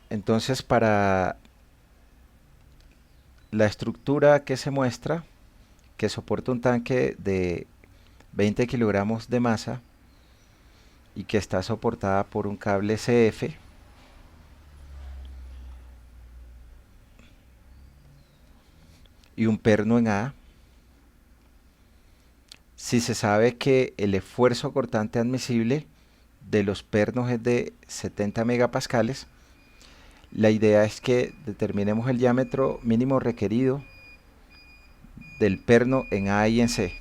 Entonces, para la estructura que se muestra, que soporta un tanque de 20 kilogramos de masa y que está soportada por un cable CF, y un perno en A, si se sabe que el esfuerzo cortante admisible de los pernos es de 70 megapascales, la idea es que determinemos el diámetro mínimo requerido del perno en A y en C,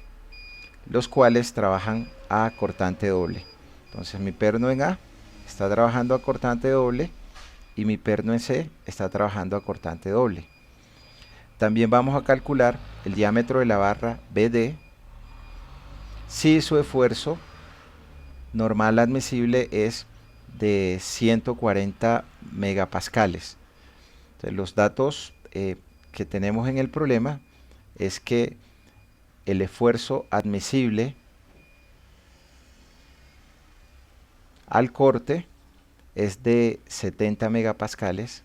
los cuales trabajan a cortante doble. Entonces mi perno en A está trabajando a cortante doble y mi perno en C está trabajando a cortante doble. También vamos a calcular el diámetro de la barra BD si su esfuerzo normal admisible es de 140 megapascales. Entonces, los datos que tenemos en el problema es que el esfuerzo admisible al corte es de 70 megapascales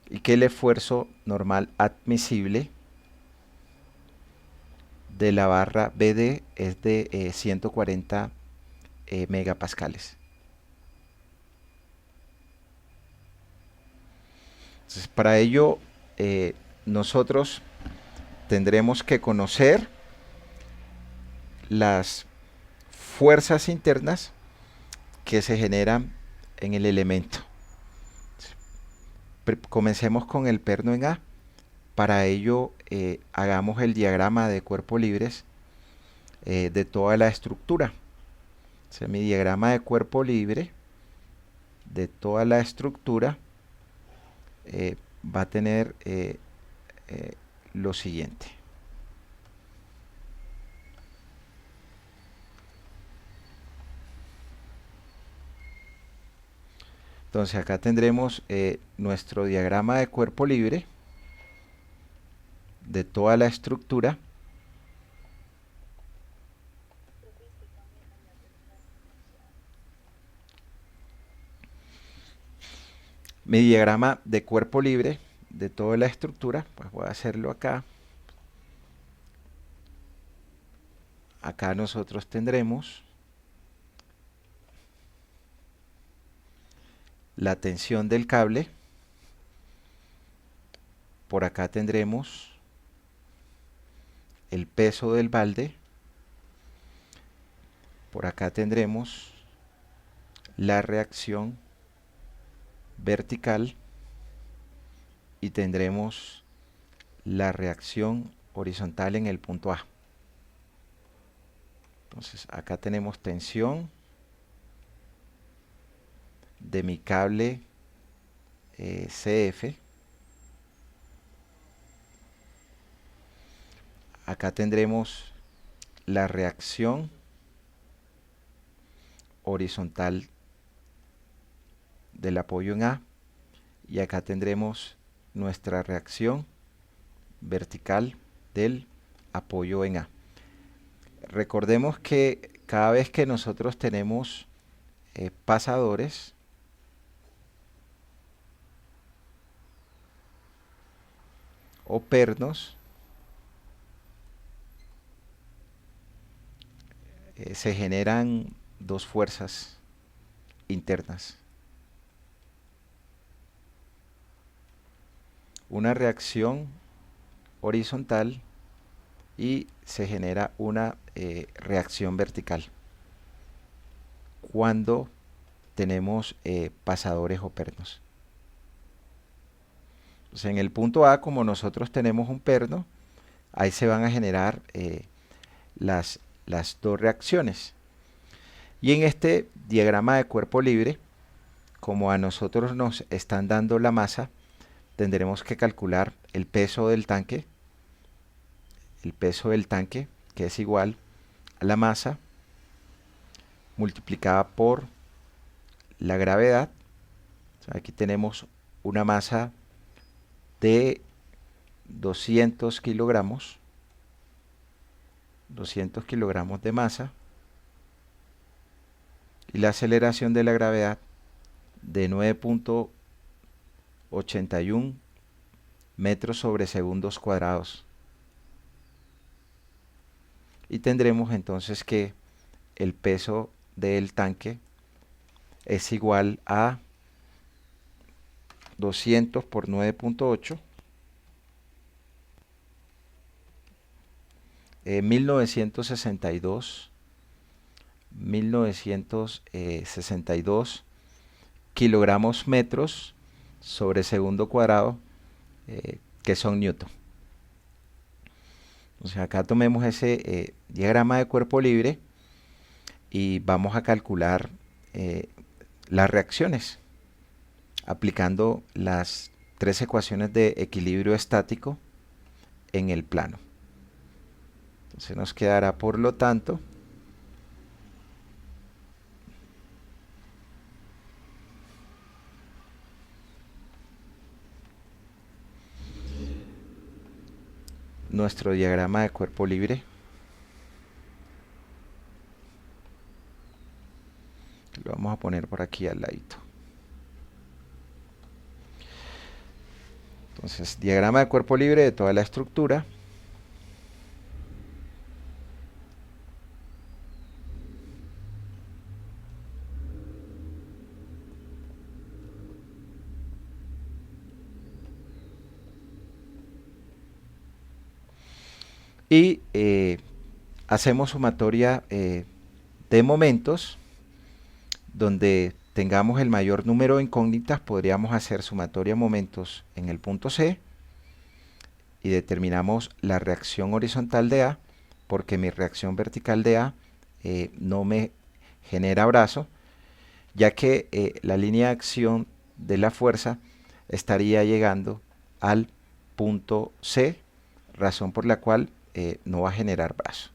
y que el esfuerzo normal admisible de la barra BD es de 140 megapascales. Entonces, para ello, nosotros tendremos que conocer las fuerzas internas que se generan en el elemento. Comencemos con el perno en A. Para ello, hagamos el diagrama de cuerpos libres de toda la estructura. O sea, mi diagrama de cuerpo libre de toda la estructura va a tener lo siguiente. Entonces acá tendremos nuestro diagrama de cuerpo libre de toda la estructura. Mi diagrama de cuerpo libre de toda la estructura, pues voy a hacerlo acá. Acá nosotros tendremos la tensión del cable. Por acá tendremos el peso del balde. Por acá tendremos la reacción vertical y tendremos la reacción horizontal en el punto A. Entonces acá tenemos tensión de mi cable CF. Acá tendremos la reacción horizontal del apoyo en A y acá tendremos nuestra reacción vertical del apoyo en A. Recordemos que cada vez que nosotros tenemos pasadores, o pernos, se generan dos fuerzas internas. Una reacción horizontal y se genera una reacción vertical cuando tenemos pasadores o pernos. Entonces, en el punto A, como nosotros tenemos un perno, ahí se van a generar las dos reacciones. Y en este diagrama de cuerpo libre, como a nosotros nos están dando la masa, tendremos que calcular el peso del tanque, que es igual a la masa multiplicada por la gravedad. O sea, aquí tenemos una masa de 200 kilogramos de masa y la aceleración de la gravedad de 9.81 metros sobre segundos cuadrados. Y tendremos entonces que el peso del tanque es igual a 200 por 9.8, 1962 kilogramos metros sobre segundo cuadrado, que son newton. Entonces acá tomemos ese diagrama de cuerpo libre y vamos a calcular las reacciones aplicando las tres ecuaciones de equilibrio estático en el plano. Entonces nos quedará, por lo tanto, nuestro diagrama de cuerpo libre. Lo vamos a poner por aquí al ladito. Entonces, diagrama de cuerpo libre de toda la estructura. Y hacemos sumatoria de momentos. Donde tengamos el mayor número de incógnitas, podríamos hacer sumatoria de momentos en el punto C y determinamos la reacción horizontal de A, porque mi reacción vertical de A no me genera brazo, ya que la línea de acción de la fuerza estaría llegando al punto C, razón por la cual no va a generar brazo.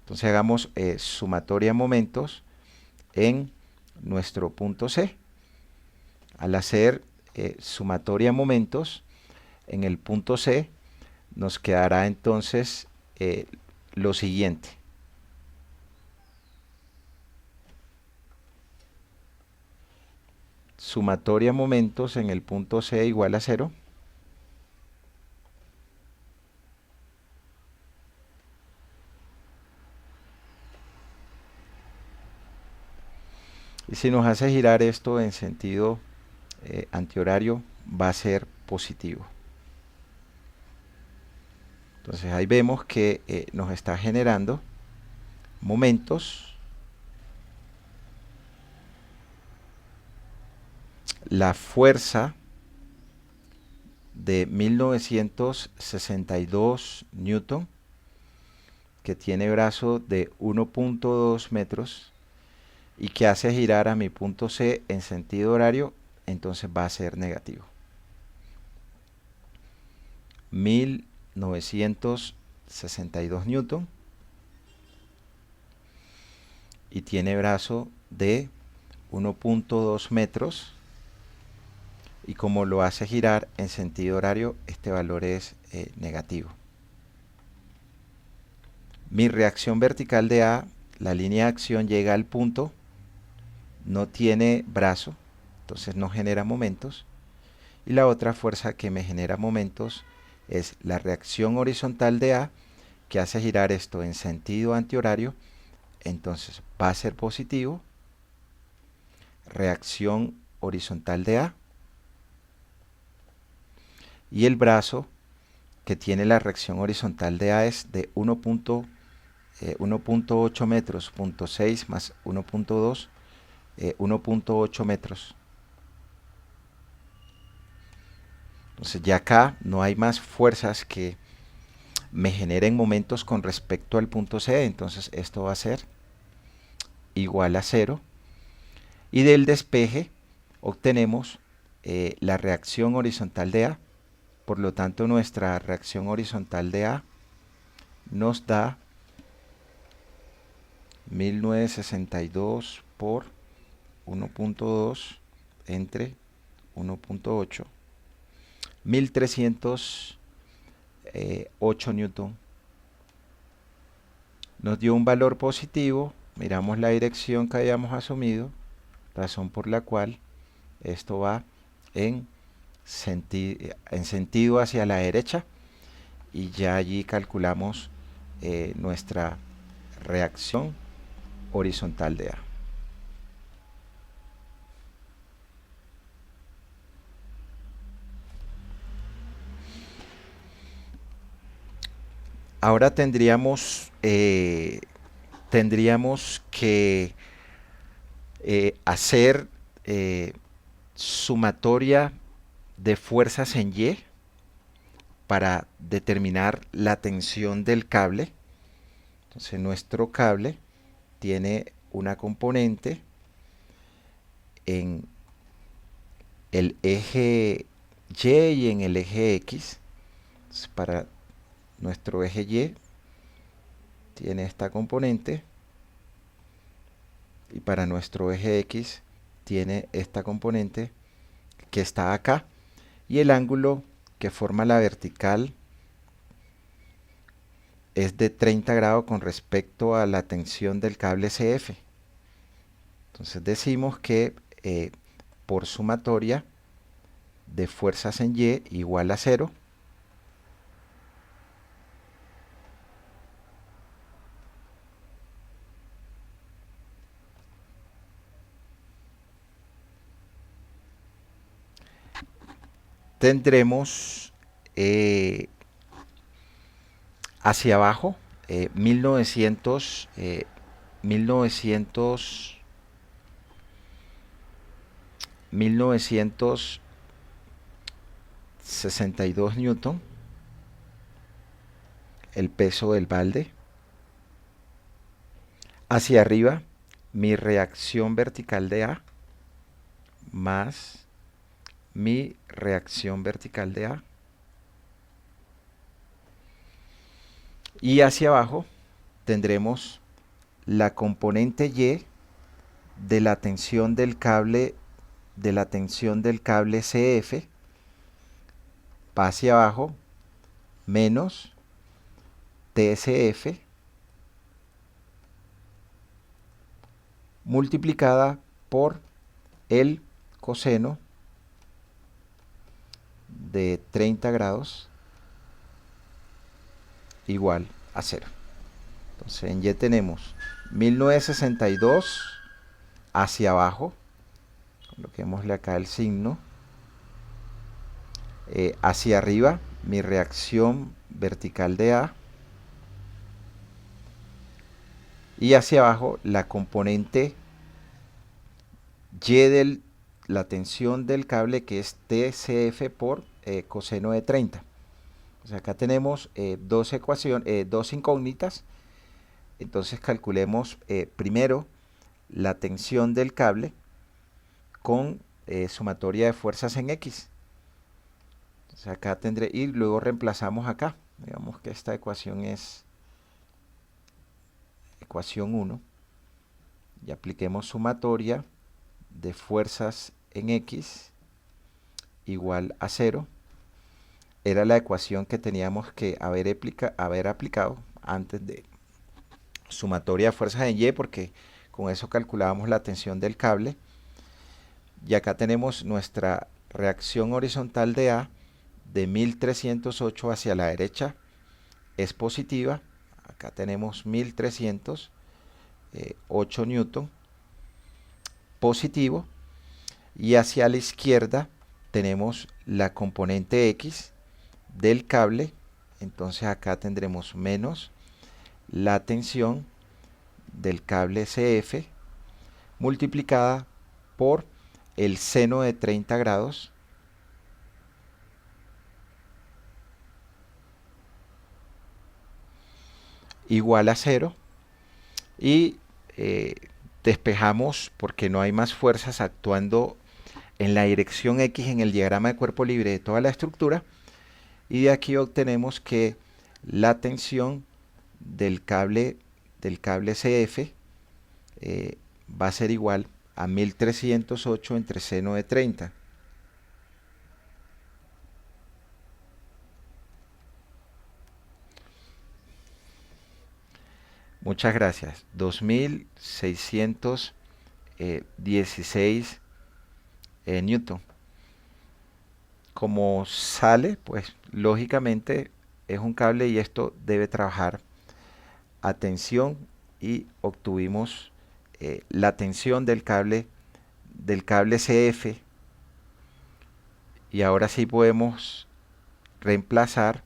Entonces hagamos sumatoria de momentos en nuestro punto C. Al hacer sumatoria de momentos en el punto C, nos quedará entonces lo siguiente. Sumatoria de momentos en el punto C igual a 0. Y si nos hace girar esto en sentido antihorario, va a ser positivo. Entonces ahí vemos que nos está generando momentos. La fuerza de 1962 newton, que tiene brazo de 1.2 metros y que hace girar a mi punto C en sentido horario, entonces va a ser negativo. 1962 newton y tiene brazo de 1.2 metros, y como lo hace girar en sentido horario, este valor es negativo. Mi reacción vertical de A, la línea de acción llega al punto, no tiene brazo, entonces no genera momentos. Y la otra fuerza que me genera momentos es la reacción horizontal de A, que hace girar esto en sentido antihorario, entonces va a ser positivo. Reacción horizontal de A. Y el brazo que tiene la reacción horizontal de A es de 1.8 metros, 0.6 más 1.2, 1.8 metros. Entonces ya acá no hay más fuerzas que me generen momentos con respecto al punto C, entonces esto va a ser igual a 0. Y del despeje obtenemos la reacción horizontal de A. Por lo tanto, nuestra reacción horizontal de A nos da 1962 por 1.2 entre 1.8, 1308 newton. Nos dio un valor positivo miramos la dirección que habíamos asumido, razón por la cual esto va en, sentido hacia la derecha, y ya allí calculamos nuestra reacción horizontal de A. Ahora tendríamos que hacer sumatoria de fuerzas en Y para determinar la tensión del cable. Entonces nuestro cable tiene una componente en el eje Y y en el eje X. Entonces, para nuestro eje Y tiene esta componente, y para nuestro eje X tiene esta componente que está acá, y el ángulo que forma la vertical es de 30 grados con respecto a la tensión del cable CF. Entonces decimos que por sumatoria de fuerzas en Y igual a 0, tendremos hacia abajo 1962 newton, el peso del balde. Hacia arriba, mi reacción vertical de A más mi reacción vertical de A. Y hacia abajo tendremos la componente Y de la tensión del cable CF, va hacia abajo, menos TSF multiplicada por el coseno de 30 grados igual a 0. Entonces en Y tenemos 1962 hacia abajo, coloquémosle acá el signo, hacia arriba mi reacción vertical de A, y hacia abajo la componente Y de la tensión del cable, que es TCF por coseno de 30. O sea, acá tenemos dos incógnitas. Entonces calculemos primero la tensión del cable con sumatoria de fuerzas en X. Entonces acá tendré, y luego reemplazamos acá. Digamos que esta ecuación es ecuación 1. Y apliquemos sumatoria de fuerzas en X igual a 0. Era la ecuación que teníamos que haber aplicado antes de sumatoria de fuerzas en Y, porque con eso calculábamos la tensión del cable. Y acá tenemos nuestra reacción horizontal de A de 1308 hacia la derecha, es positiva. Acá tenemos 1308 newton positivo, y hacia la izquierda tenemos la componente X del cable. Entonces acá tendremos menos la tensión del cable CF multiplicada por el seno de 30 grados igual a 0, y despejamos porque no hay más fuerzas actuando en la dirección X en el diagrama de cuerpo libre de toda la estructura, y de aquí obtenemos que la tensión del cable CF va a ser igual a 1308 entre seno de 30. Muchas gracias. 2616 Newton. Como sale, pues lógicamente es un cable y esto debe trabajar a tensión y obtuvimos la tensión del cable CF, y ahora sí podemos reemplazar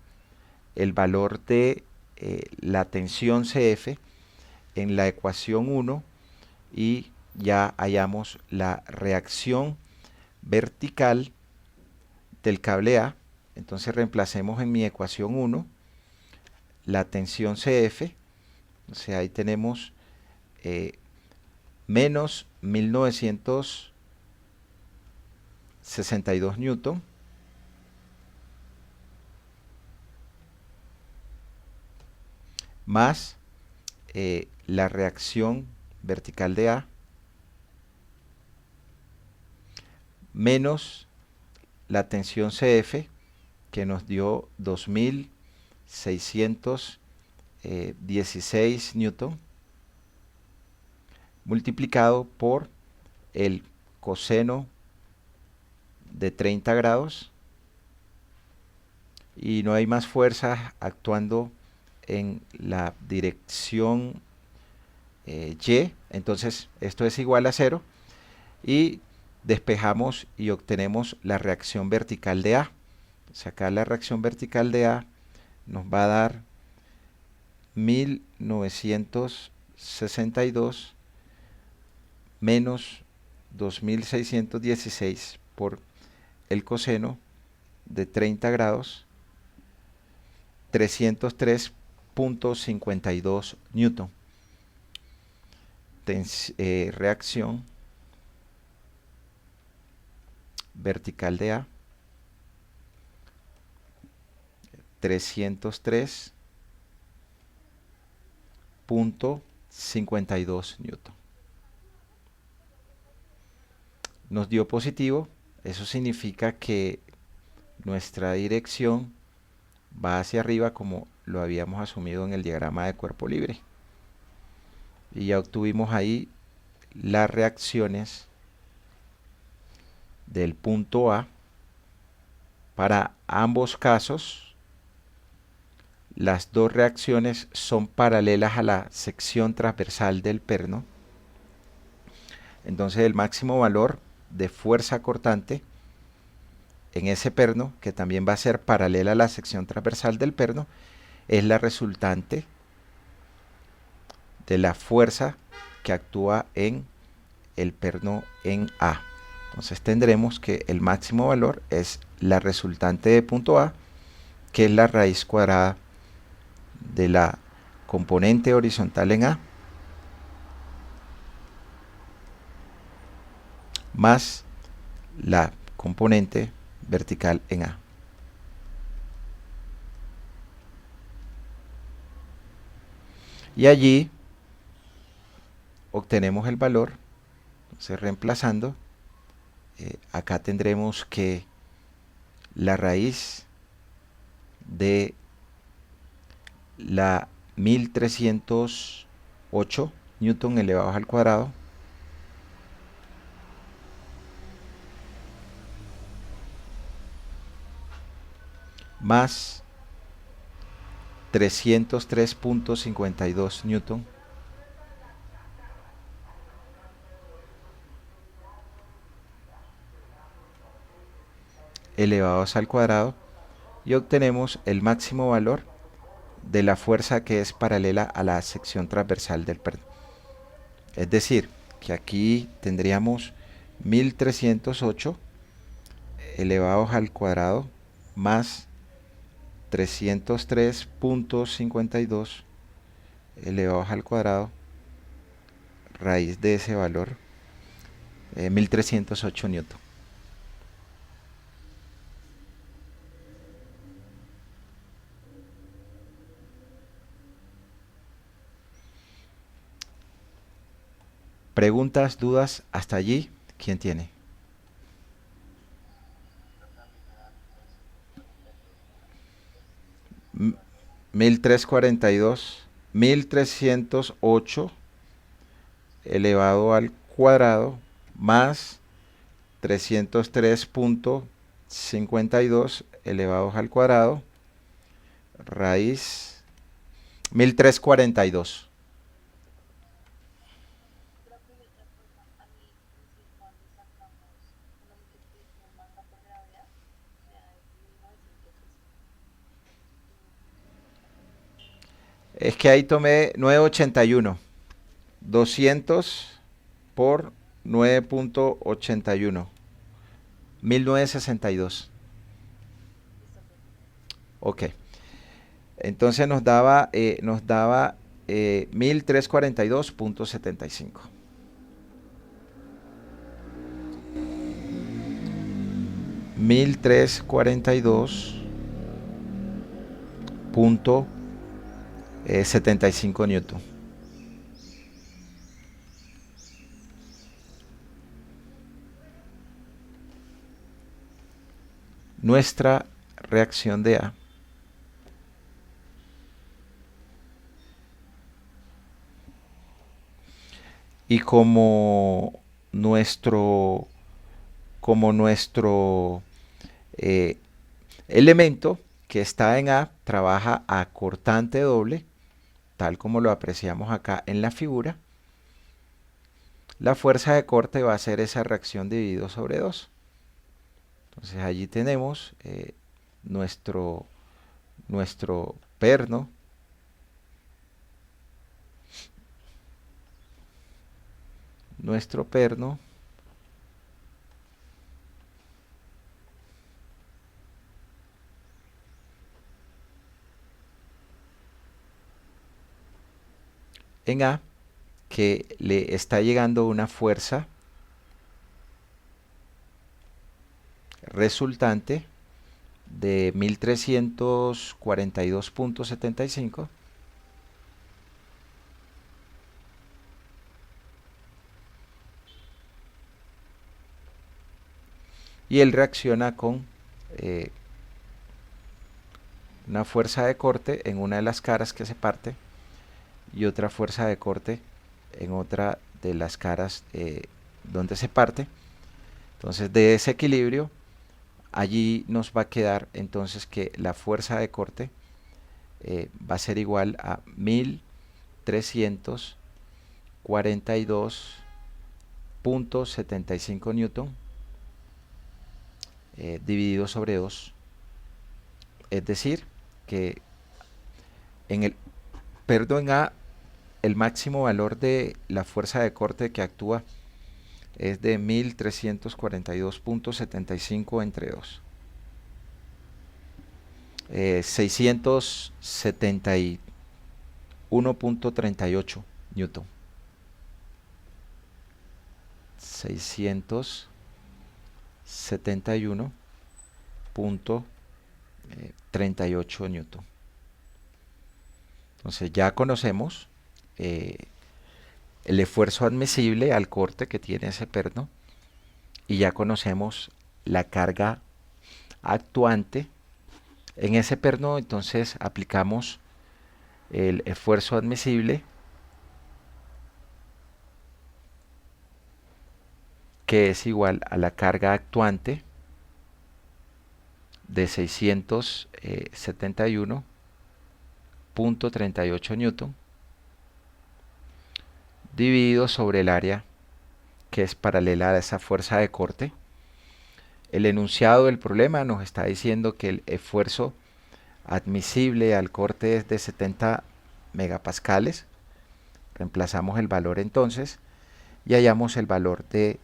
el valor de la tensión CF en la ecuación 1 y ya hallamos la reacción vertical del cable A. Entonces reemplacemos en mi ecuación 1 la tensión CF, o sea, ahí tenemos menos 1962 newton más la reacción vertical de A menos la tensión CF, que nos dio 2616 newton, multiplicado por el coseno de 30 grados, y no hay más fuerzas actuando en la dirección Y, entonces esto es igual a 0, y despejamos y obtenemos la reacción vertical de A. Acá la reacción vertical de A nos va a dar 1962 menos 2616 por el coseno de 30 grados, 303.52 newton. Reacción vertical de A, 303.52 newton. Nos dio positivo, eso significa que nuestra dirección va hacia arriba, como lo habíamos asumido en el diagrama de cuerpo libre. Y ya obtuvimos ahí las reacciones del punto A. Para ambos casos, las dos reacciones son paralelas a la sección transversal del perno. Entonces el máximo valor de fuerza cortante en ese perno, que también va a ser paralela a la sección transversal del perno, es la resultante de la fuerza que actúa en el perno en A. Entonces tendremos que el máximo valor es la resultante de punto A, que es la raíz cuadrada de la componente horizontal en A, más la componente vertical en A. Y allí obtenemos el valor. Entonces reemplazando, acá tendremos que la raíz de la 1308 newton elevados al cuadrado más 303.52 newton elevados al cuadrado, y obtenemos el máximo valor de la fuerza que es paralela a la sección transversal del perno. Es decir, que aquí tendríamos 1308 elevados al cuadrado más 303.52 elevados al cuadrado raíz de ese valor, 1308 newton. Preguntas, dudas, hasta allí, ¿quién tiene? M 1342 1308 elevado al cuadrado más 303.52 elevados al cuadrado raíz 1342. Es que ahí tomé 981. 200 por 9.81. 1962. Ok. Entonces nos daba 1342.75. 1342.75 newton. Nuestra reacción de A y como nuestro eh, elemento que está en A trabaja a cortante doble, tal como lo apreciamos acá en la figura, la fuerza de corte va a ser esa reacción dividido sobre 2. Entonces allí tenemos nuestro perno en A, que le está llegando una fuerza resultante de 1342.75 y él reacciona con una fuerza de corte en una de las caras que se parte y otra fuerza de corte en otra de las caras donde se parte. Entonces de ese equilibrio allí nos va a quedar entonces que la fuerza de corte va a ser igual a 1342.75 newton dividido sobre 2. Es decir, que en el en A el máximo valor de la fuerza de corte que actúa es de 1342.75 entre 2. 671.38 newton. 671.38 newton. Entonces ya conocemos el esfuerzo admisible al corte que tiene ese perno y ya conocemos la carga actuante en ese perno. Entonces aplicamos el esfuerzo admisible, que es igual a la carga actuante de 671.38 newton dividido sobre el área que es paralela a esa fuerza de corte. El enunciado del problema nos está diciendo que el esfuerzo admisible al corte es de 70 megapascales. Reemplazamos el valor entonces y hallamos el valor de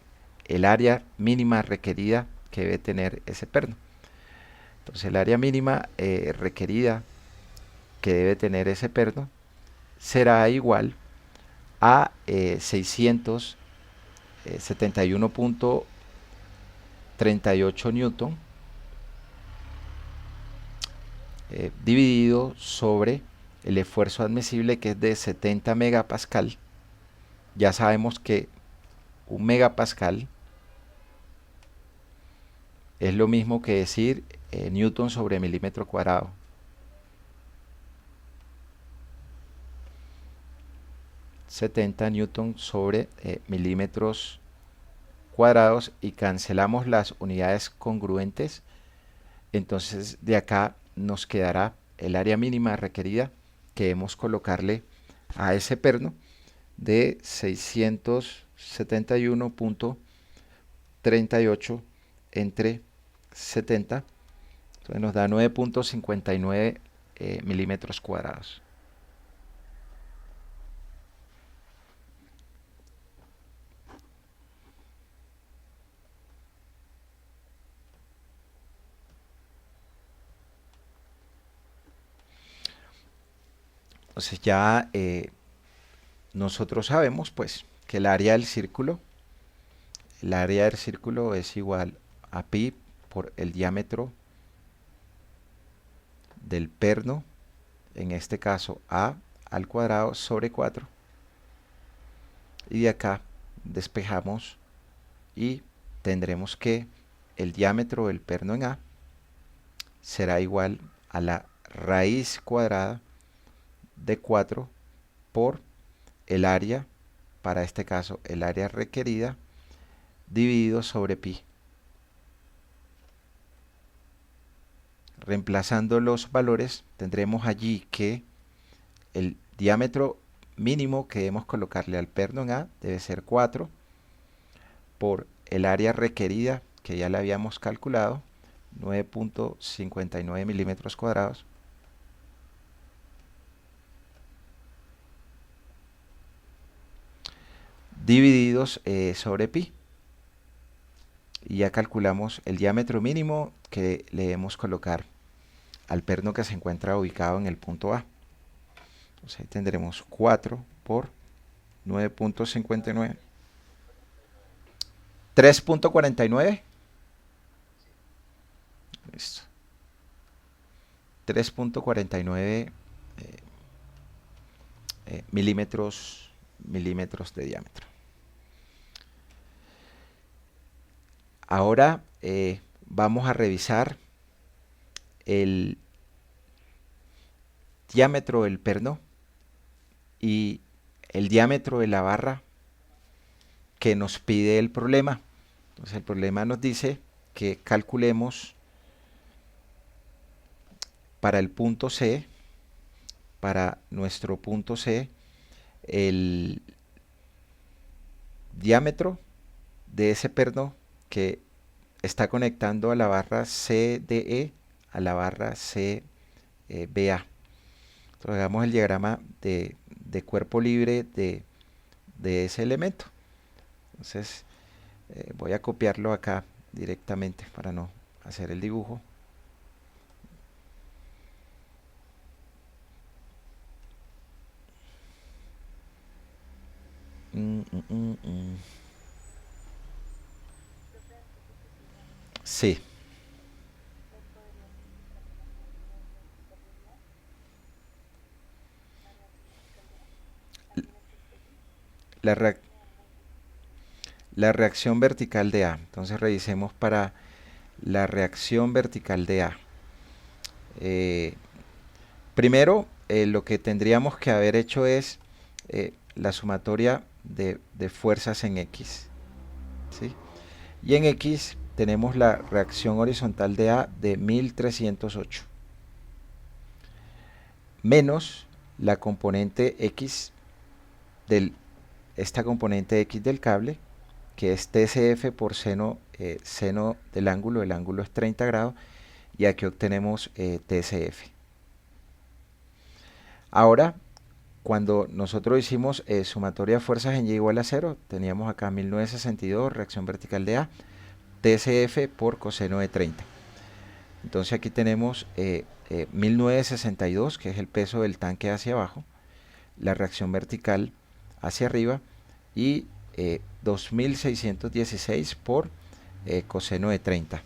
el área mínima requerida que debe tener ese perno. Entonces el área mínima requerida que debe tener ese perno será igual a 671.38 newton dividido sobre el esfuerzo admisible, que es de 70 megapascal. Ya sabemos que un megapascal es lo mismo que decir newton sobre milímetro cuadrado. 70 newton sobre milímetros cuadrados y cancelamos las unidades congruentes. Entonces de acá nos quedará el área mínima requerida que debemos colocarle a ese perno de 671.38 entre 70. Entonces nos da 9.59 milímetros cuadrados. Entonces ya nosotros sabemos pues que el área del círculo es igual a pi por el diámetro del perno, en este caso a al cuadrado sobre 4, y de acá despejamos y tendremos que el diámetro del perno en A será igual a la raíz cuadrada de 4 por el área, para este caso el área requerida, dividido sobre pi. Reemplazando los valores, tendremos allí que el diámetro mínimo que debemos colocarle al perno en A debe ser 4 por el área requerida, que ya la habíamos calculado, 9.59 milímetros cuadrados, divididos sobre pi. Y ya calculamos el diámetro mínimo que le debemos colocar al perno que se encuentra ubicado en el punto A. Entonces ahí tendremos 4 por 9.59. 3.49. Listo. 3.49 milímetros de diámetro. Ahora vamos a revisar el diámetro del perno y el diámetro de la barra que nos pide el problema. Entonces el problema nos dice que calculemos para el punto C, para nuestro punto C, el diámetro de ese perno que está conectando a la barra CDE a la barra CBA. Entonces hagamos el diagrama de cuerpo libre de ese elemento. Entonces voy a copiarlo acá directamente para no hacer el dibujo. Sí. La, reac la reacción vertical de A. Entonces revisemos para la reacción vertical de A. Primero, lo que tendríamos que haber hecho es la sumatoria de fuerzas en X, ¿sí? Y en X tenemos la reacción horizontal de A de 1308 menos la componente X esta componente X del cable, que es TCF por seno del ángulo. El ángulo es 30 grados y aquí obtenemos TCF. Ahora, cuando nosotros hicimos sumatoria de fuerzas en Y igual a 0, teníamos acá 1962, reacción vertical de A, TCF por coseno de 30. Entonces aquí tenemos 1962, que es el peso del tanque hacia abajo, la reacción vertical hacia arriba, y 2616 por coseno de 30.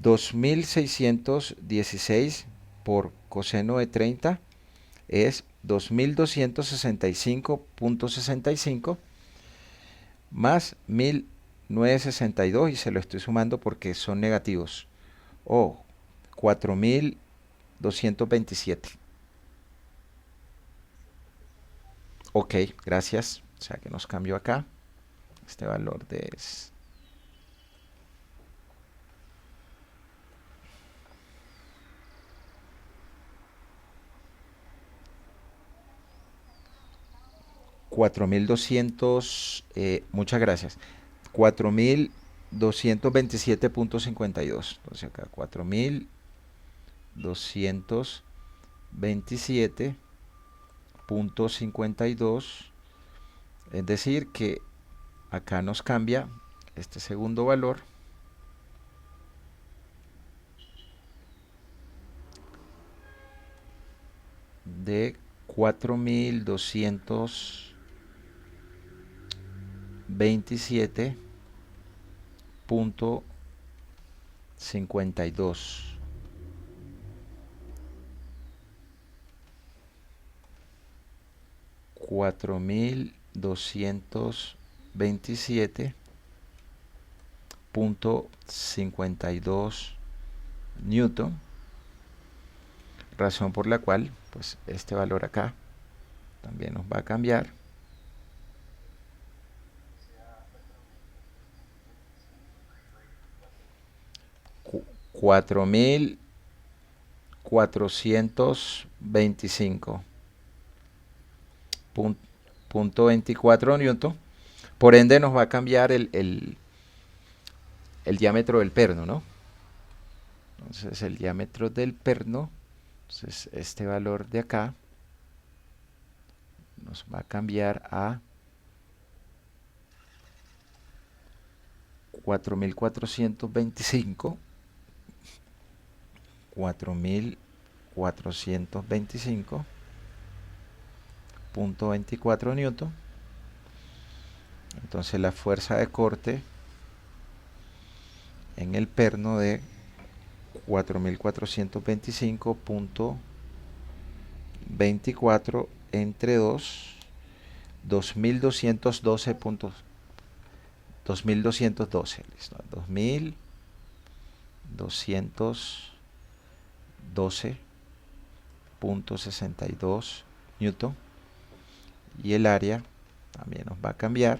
2616 por coseno de 30 es 2265.65 más 1962, y se lo estoy sumando porque son negativos, o 4227. Ok, gracias. O sea que nos cambió acá. Este valor de es 4200, muchas gracias. 4227.52. Entonces acá 4227.52. Es decir, que acá nos cambia este segundo valor de 4227.52. 4227.52 newton, razón por la cual pues este valor acá también nos va a cambiar 4425.24 newton. Por ende nos va a cambiar el diámetro del perno, ¿no? Entonces el diámetro del perno, entonces este valor de acá nos va a cambiar a 4425. 4425.24 newton. Entonces la fuerza de corte en el perno de 4425.24 entre 2, 2212. 2212, listo. 2212.62 newton. Y el área también nos va a cambiar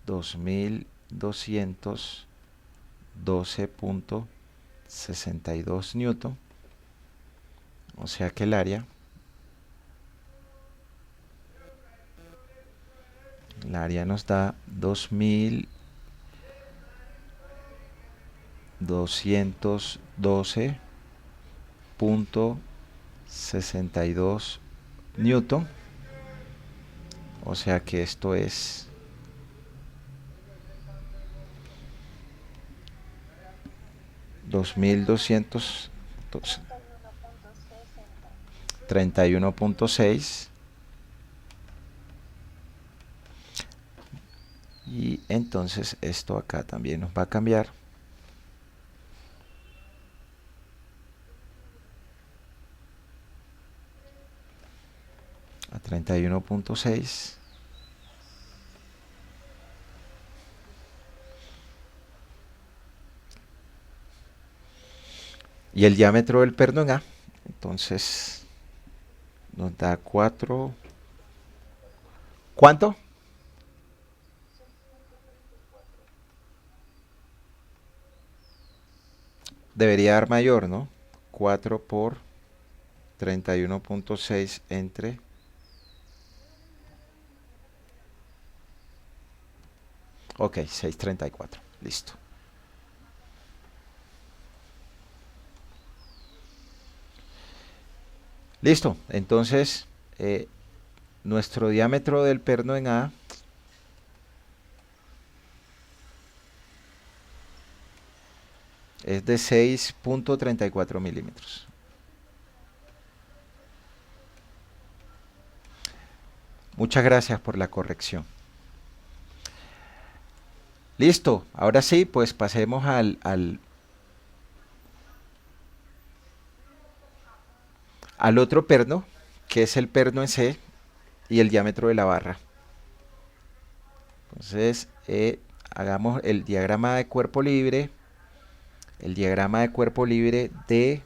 2212.62 newton. O sea que el área nos da 2212.62 newton. O sea que esto es 2231.6. Y entonces esto acá también nos va a cambiar a 31.6. Y el diámetro del perno en A, entonces nos da 4. ¿Cuánto? Debería dar mayor, ¿no? 4 por 31.6 entre... Ok, 634. Listo. Listo. Entonces, nuestro diámetro del perno en A es de 6.34 milímetros. Muchas gracias por la corrección. Listo, ahora sí, pues pasemos al otro perno, que es el perno en C y el diámetro de la barra. Entonces, hagamos el diagrama de cuerpo libre. El diagrama de cuerpo libre de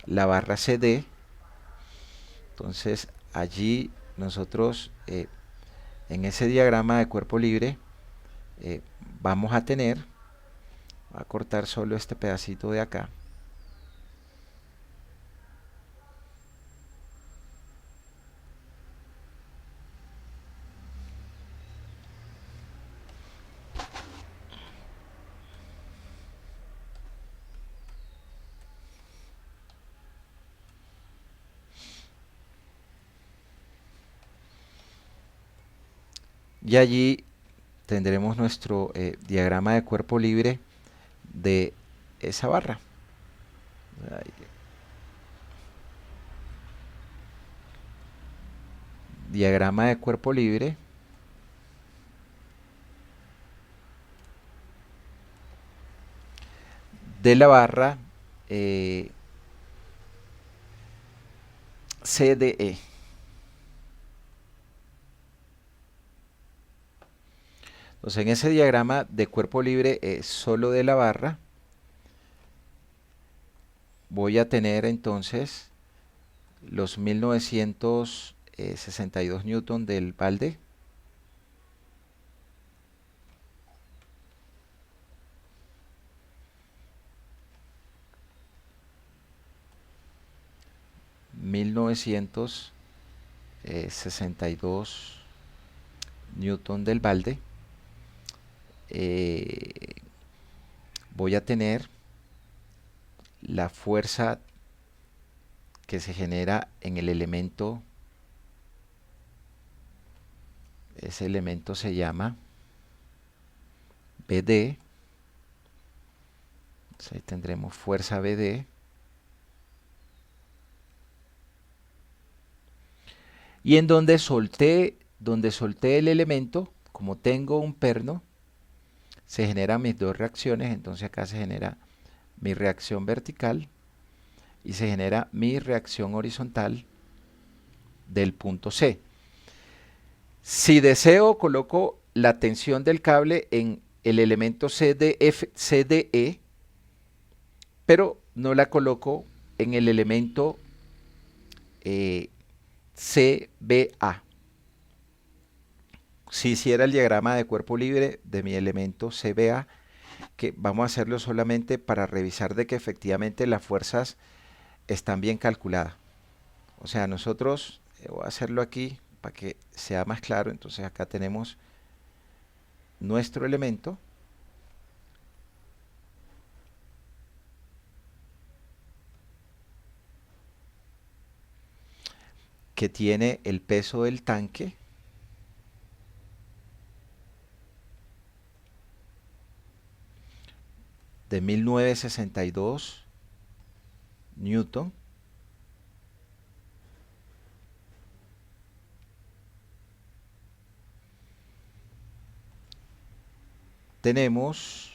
la barra CD. Entonces allí nosotros en ese diagrama de cuerpo libre vamos a tener, voy a cortar solo este pedacito de acá. Y allí tendremos nuestro diagrama de cuerpo libre de esa barra. Ahí. Diagrama de cuerpo libre de la barra CDE. Entonces en ese diagrama de cuerpo libre solo de la barra voy a tener entonces los 1962 newton del balde. $1962 newton del balde. Voy a tener la fuerza que se genera en el elemento. Ese elemento se llama BD. Entonces ahí tendremos fuerza BD. Y en donde solté el elemento, como tengo un perno, se generan mis dos reacciones. Entonces acá se genera mi reacción vertical y se genera mi reacción horizontal del punto C. Si deseo, coloco la tensión del cable en el elemento CDE, pero no la coloco en el elemento CBA. Si hiciera el diagrama de cuerpo libre de mi elemento CBA, que vamos a hacerlo solamente para revisar de que efectivamente las fuerzas están bien calculadas. O sea, nosotros, voy a hacerlo aquí para que sea más claro. Entonces acá tenemos nuestro elemento. Que tiene el peso del tanque de 1962 newton. Tenemos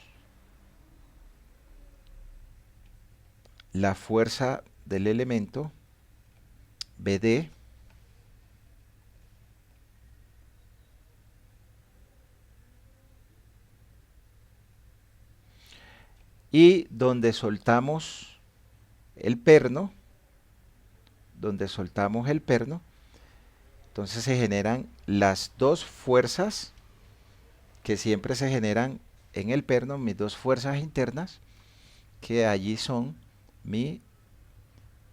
la fuerza del elemento BD y donde soltamos el perno, entonces se generan las dos fuerzas que siempre se generan en el perno, mis dos fuerzas internas, que allí son mi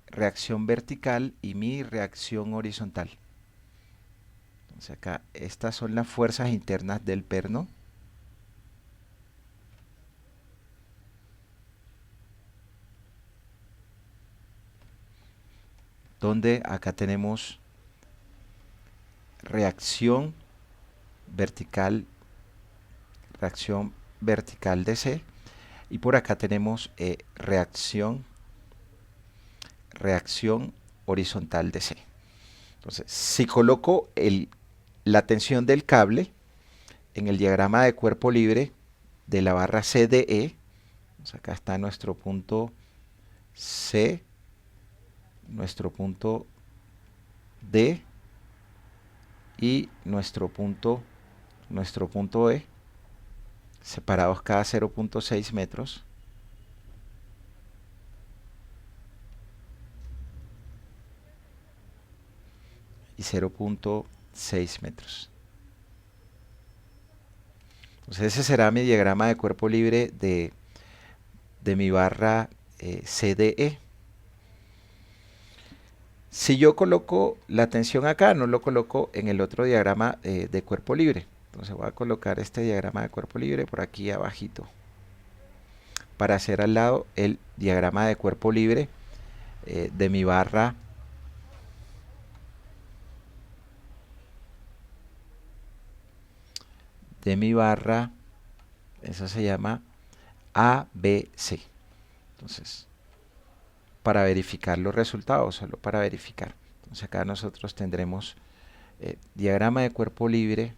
reacción vertical y mi reacción horizontal. Entonces acá estas son las fuerzas internas del perno. Donde acá tenemos reacción vertical DC, y por acá tenemos reacción horizontal DC. Entonces, si coloco la tensión del cable en el diagrama de cuerpo libre de la barra CDE, pues acá está nuestro punto C, nuestro punto D y nuestro punto E, separados cada 0.6 metros. y 0.6 metros. Entonces ese será mi diagrama de cuerpo libre de mi barra CDE. Si yo coloco la tensión acá, no lo coloco en el otro diagrama de cuerpo libre. Entonces voy a colocar este diagrama de cuerpo libre por aquí abajito, para hacer al lado el diagrama de cuerpo libre de mi barra eso se llama ABC. Entonces, para verificar los resultados, solo para verificar. Entonces acá nosotros tendremos diagrama de cuerpo libre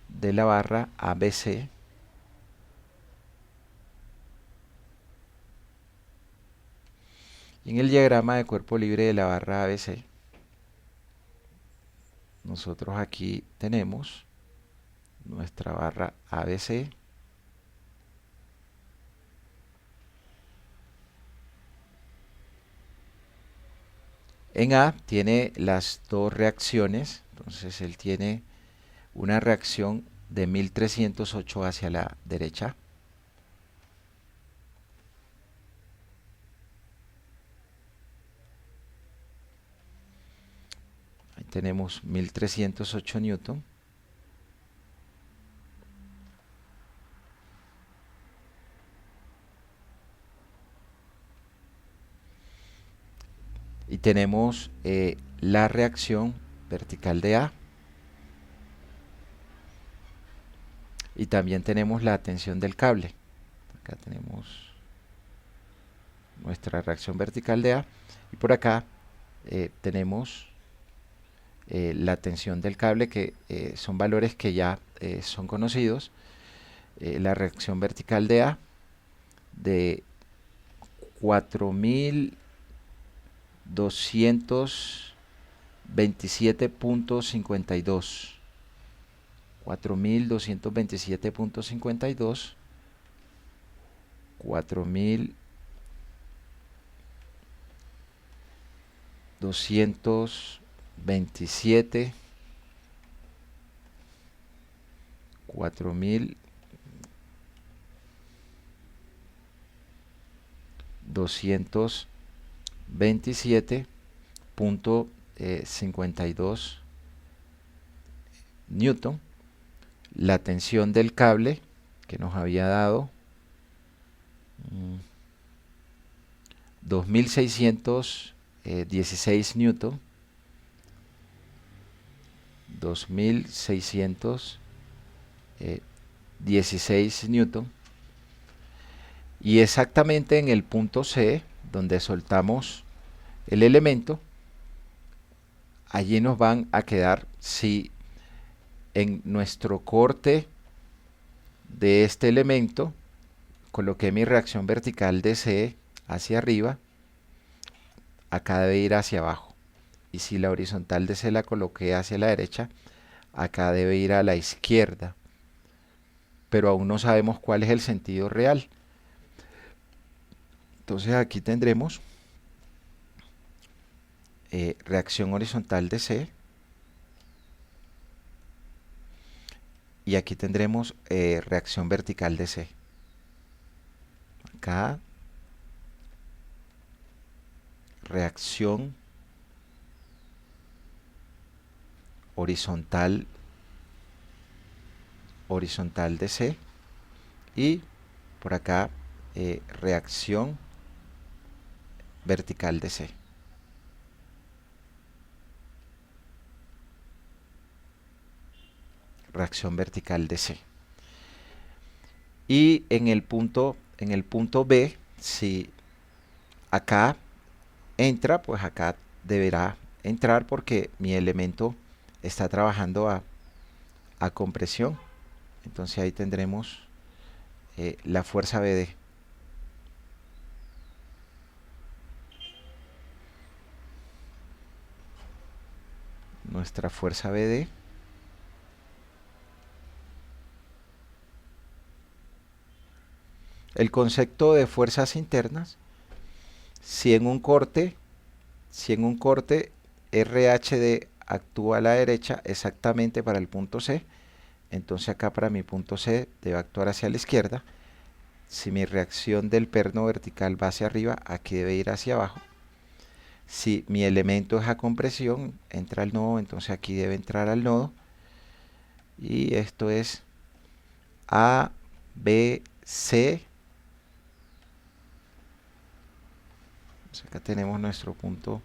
de la barra ABC. Y en el diagrama de cuerpo libre de la barra ABC, nosotros aquí tenemos nuestra barra ABC. En A tiene las dos reacciones, entonces él tiene una reacción de 1308 hacia la derecha. Ahí tenemos 1308 newton. Y tenemos la reacción vertical de A. Y también tenemos la tensión del cable. Acá tenemos nuestra reacción vertical de A. Y por acá tenemos la tensión del cable, que son valores que ya son conocidos. La reacción vertical de A de 4227.52. 4227.52. 4227. 4227.52 newton. La tensión del cable que nos había dado 2616 newton. 2616 newton. Y exactamente en el punto C, donde soltamos el elemento, allí nos van a quedar, si en nuestro corte de este elemento coloqué mi reacción vertical de C hacia arriba, acá debe ir hacia abajo. Y si la horizontal de C la coloqué hacia la derecha, acá debe ir a la izquierda. Pero aún no sabemos cuál es el sentido real. Entonces aquí tendremos reacción horizontal de C. Y aquí tendremos reacción vertical de C. Acá reacción horizontal de C. Y por acá reacción vertical de C. Reacción vertical de C. Y en el punto B, si acá entra, pues acá deberá entrar, porque mi elemento está trabajando a compresión. Entonces ahí tendremos la fuerza BD. Nuestra fuerza BD. El concepto de fuerzas internas Si en un corte, RHD actúa a la derecha exactamente para el punto C, entonces acá para mi punto C debe actuar hacia la izquierda. Si mi reacción del perno vertical va hacia arriba, aquí debe ir hacia abajo. Si mi elemento es a compresión, entra al nodo, entonces aquí debe entrar al nodo. Y esto es A, B, C. Entonces acá tenemos nuestro punto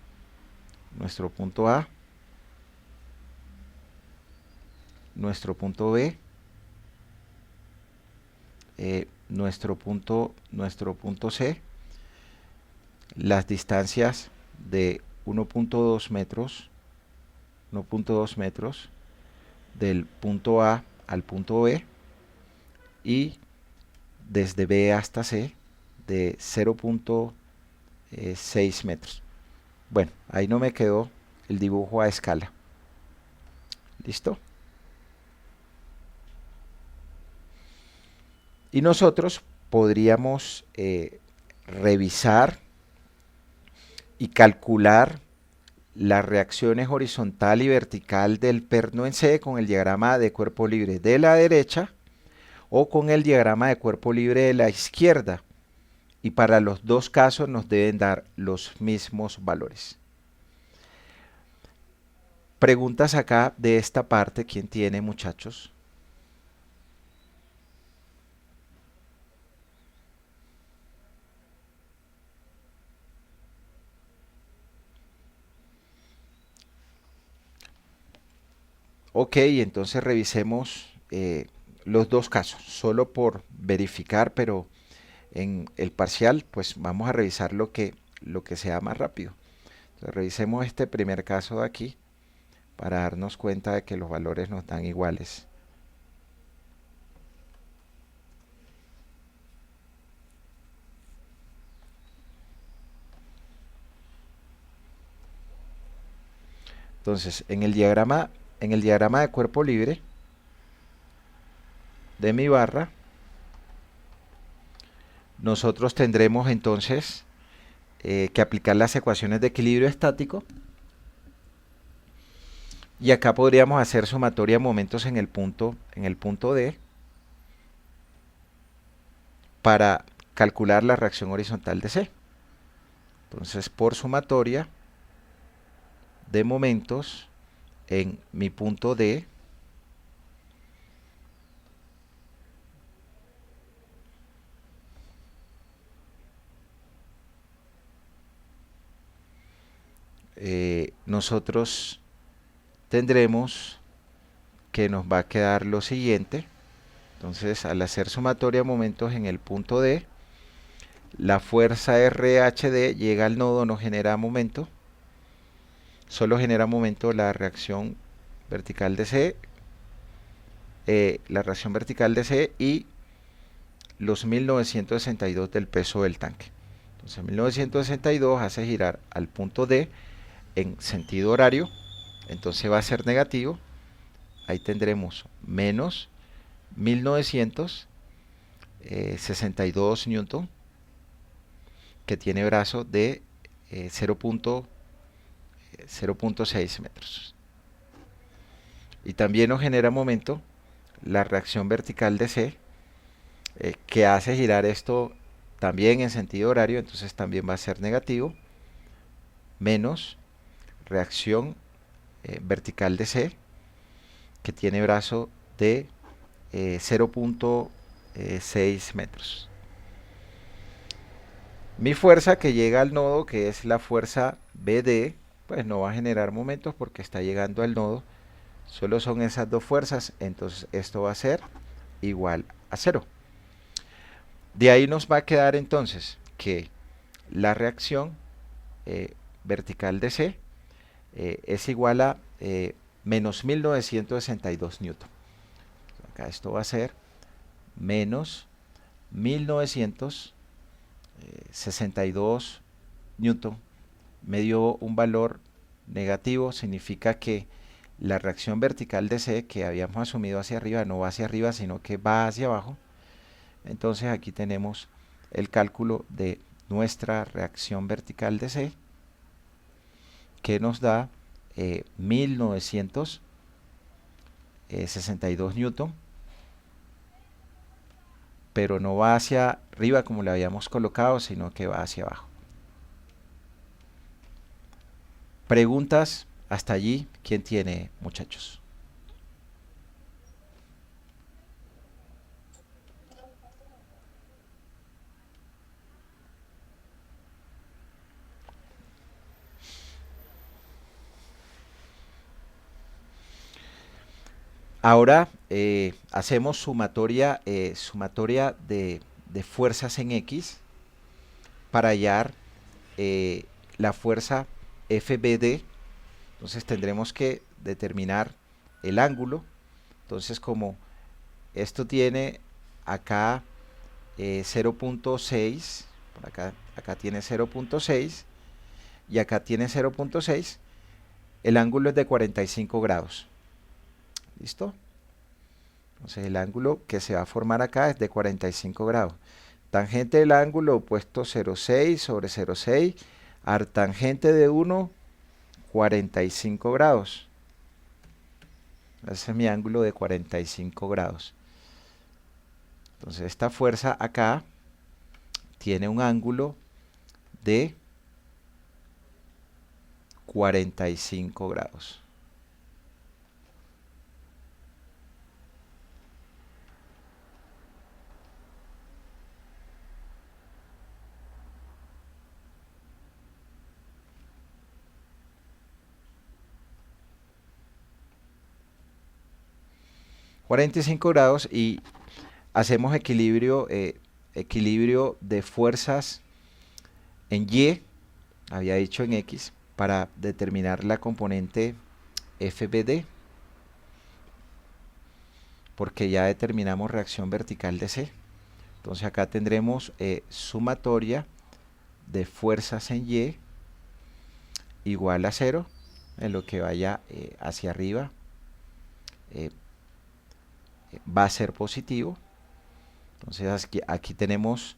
A, nuestro punto B, nuestro punto C, las distancias de 1.2 metros, del punto A al punto B, y desde B hasta C de 0.6 metros. Bueno, ahí no me quedó el dibujo a escala. ¿Listo? Y nosotros podríamos revisar y calcular las reacciones horizontal y vertical del perno en C con el diagrama de cuerpo libre de la derecha o con el diagrama de cuerpo libre de la izquierda. Y para los dos casos nos deben dar los mismos valores. Preguntas acá de esta parte, ¿quién tiene, muchachos? Ok, entonces revisemos los dos casos, solo por verificar, pero en el parcial, pues vamos a revisar lo que sea más rápido. Entonces, revisemos este primer caso de aquí para darnos cuenta de que los valores nos dan iguales. Entonces, en el diagrama de cuerpo libre de mi barra, nosotros tendremos entonces que aplicar las ecuaciones de equilibrio estático. Y acá podríamos hacer sumatoria de momentos en el punto D para calcular la reacción horizontal de C. Entonces, por sumatoria de momentos en mi punto D, nosotros tendremos que nos va a quedar lo siguiente. Entonces, al hacer sumatoria de momentos en el punto D, la fuerza RHD llega al nodo, no genera momento, solo genera momento la reacción vertical de C, y los 1962 del peso del tanque. Entonces 1962 hace girar al punto D en sentido horario, entonces va a ser negativo. Ahí tendremos menos 1962 newton, que tiene brazo de 0.6 metros. Y también nos genera momento la reacción vertical de C, que hace girar esto también en sentido horario, entonces también va a ser negativo, menos reacción vertical de C, que tiene brazo de 0.6 metros. Mi fuerza que llega al nodo, que es la fuerza BD, pues no va a generar momentos porque está llegando al nodo. Solo son esas dos fuerzas, entonces esto va a ser igual a 0. De ahí nos va a quedar entonces que la reacción vertical de C es igual a menos 1962 newton. Acá esto va a ser menos 1962 newton. Me dio un valor negativo, significa que la reacción vertical de C que habíamos asumido hacia arriba no va hacia arriba, sino que va hacia abajo. Entonces aquí tenemos el cálculo de nuestra reacción vertical de C, que nos da 1962 newton, pero no va hacia arriba como le habíamos colocado, sino que va hacia abajo. Preguntas hasta allí, ¿quién tiene, muchachos? Ahora hacemos sumatoria, de fuerzas en X para hallar la fuerza FBD. Entonces tendremos que determinar el ángulo. Entonces, como esto tiene acá 0.6, por acá tiene 0.6 y acá tiene 0.6, el ángulo es de 45 grados. ¿Listo? Entonces el ángulo que se va a formar acá es de 45 grados. Tangente del ángulo opuesto 0,6 sobre 0,6, artangente de 1, 45 grados. Ese es mi ángulo de 45 grados. Entonces esta fuerza acá tiene un ángulo de 45 grados. Y hacemos equilibrio de fuerzas en Y, había dicho en X, para determinar la componente FBD, porque ya determinamos reacción vertical de C. Entonces acá tendremos sumatoria de fuerzas en Y igual a 0, en lo que vaya hacia arriba va a ser positivo. Entonces aquí tenemos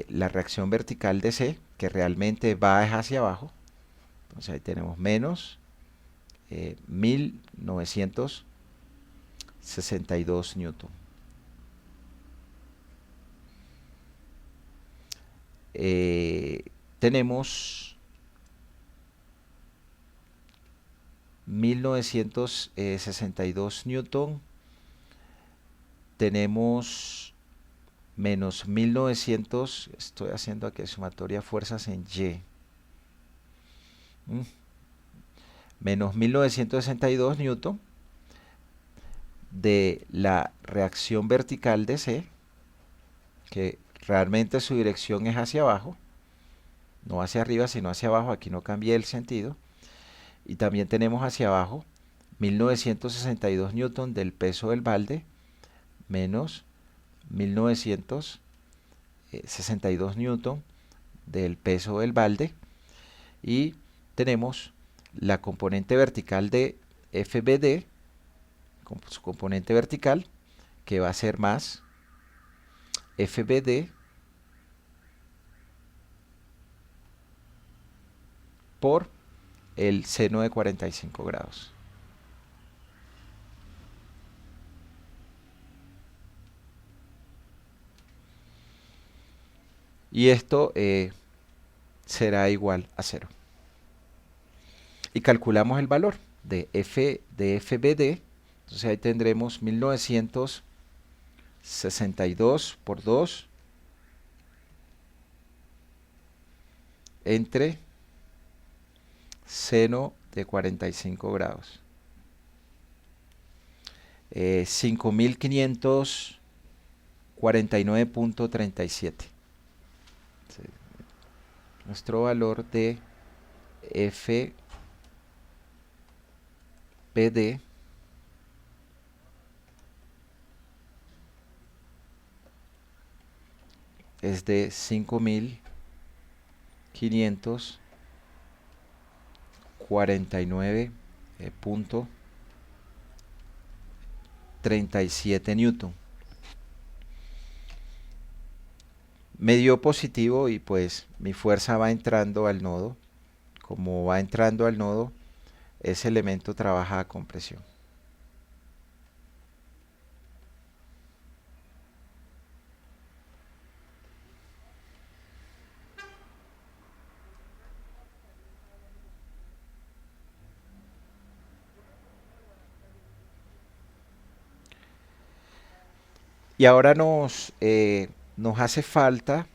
la reacción vertical de C, que realmente va hacia abajo. Entonces ahí tenemos menos 1962 newton. Tenemos 1962 newton, tenemos menos 1900, estoy haciendo aquí sumatoria fuerzas en Y, menos 1962 newton de la reacción vertical de C, que realmente su dirección es hacia abajo, no hacia arriba sino hacia abajo, aquí no cambié el sentido, y también tenemos hacia abajo 1962 newton del peso del balde menos 1962 newton del peso del balde, y tenemos la componente vertical de FBD, con su componente vertical, que va a ser más FBD por el seno de 45 grados. Y esto será igual a 0. Y calculamos el valor de FBD. Entonces ahí tendremos 1962 por 2 entre seno de 45 grados. 5549.37. Nuestro valor de FBD es de 5549.37 newton. Me dio positivo y pues mi fuerza va entrando al nodo. Como va entrando al nodo, ese elemento trabaja a compresión. Y ahora nos hace falta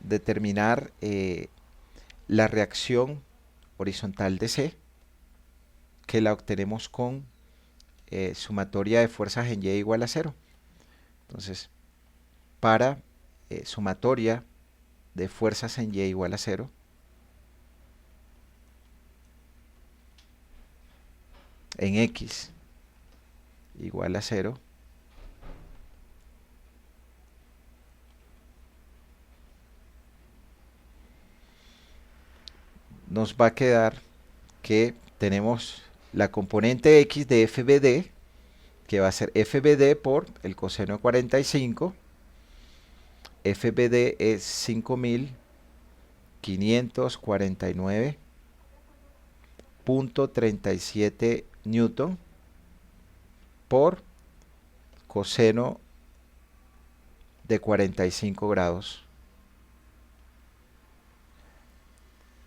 determinar la reacción horizontal de C, que la obtenemos con sumatoria de fuerzas en Y igual a 0. Entonces, para sumatoria de fuerzas en Y igual a 0, en X igual a 0, nos va a quedar que tenemos la componente X de FBD, que va a ser FBD por el coseno de 45. FBD es 5549.37 newton por coseno de 45 grados,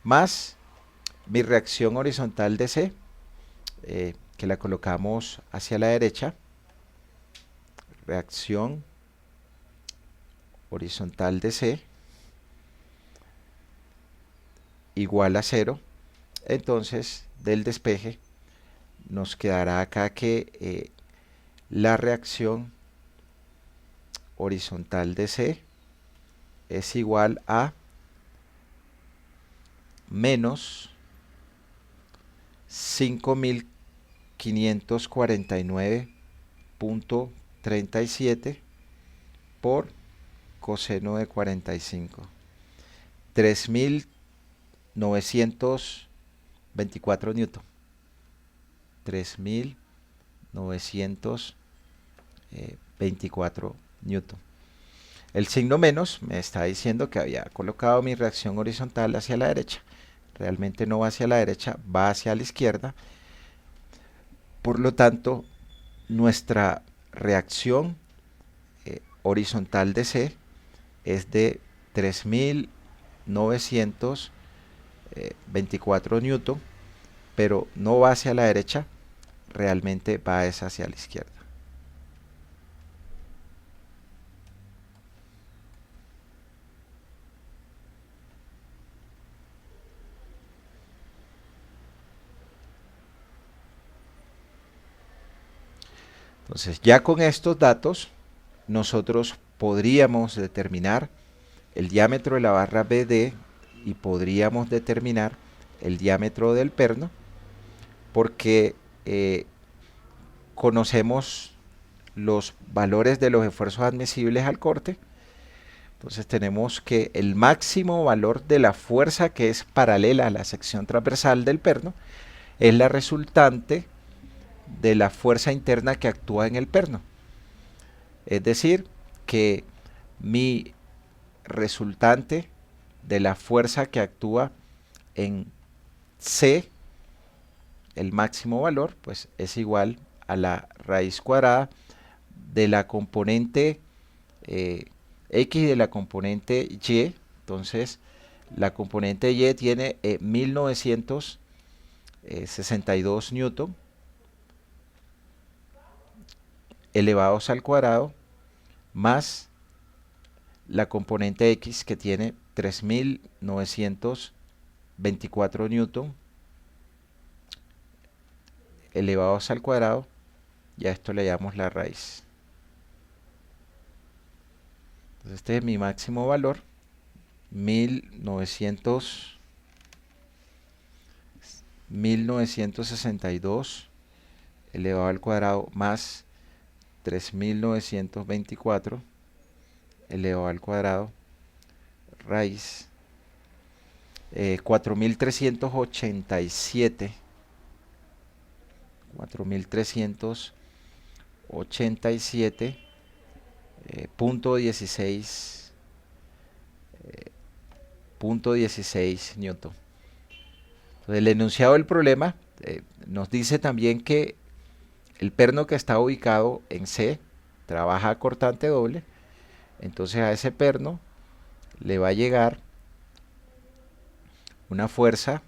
más mi reacción horizontal de C, que la colocamos hacia la derecha. Reacción horizontal de C igual a 0. Entonces, del despeje nos quedará acá que la reacción horizontal de C es igual a menos 5549.37 por coseno de 45. 3924 newton. 3924 newton. El signo menos me está diciendo que había colocado mi reacción horizontal hacia la derecha. Realmente no va hacia la derecha, va hacia la izquierda. Por lo tanto, nuestra reacción horizontal de C es de 3924 newton, pero no va hacia la derecha, realmente va hacia la izquierda. Entonces, ya con estos datos, nosotros podríamos determinar el diámetro de la barra BD y podríamos determinar el diámetro del perno, porque conocemos los valores de los esfuerzos admisibles al corte. Entonces tenemos que el máximo valor de la fuerza que es paralela a la sección transversal del perno es la resultante de la fuerza interna que actúa en el perno. Es decir, que mi resultante de la fuerza que actúa en C, el máximo valor, pues es igual a la raíz cuadrada de la componente X de la componente Y. Entonces, la componente Y tiene 1962 newton elevados al cuadrado, más la componente X, que tiene 3924 newton elevados al cuadrado, y a esto le llamamos la raíz. Entonces este es mi máximo valor, 1962 elevado al cuadrado más 3924 elevado al cuadrado raíz 4387 4387 punto 16 .16 newton. Entonces, el enunciado del problema nos dice también que el perno que está ubicado en C trabaja a cortante doble. Entonces a ese perno le va a llegar una fuerza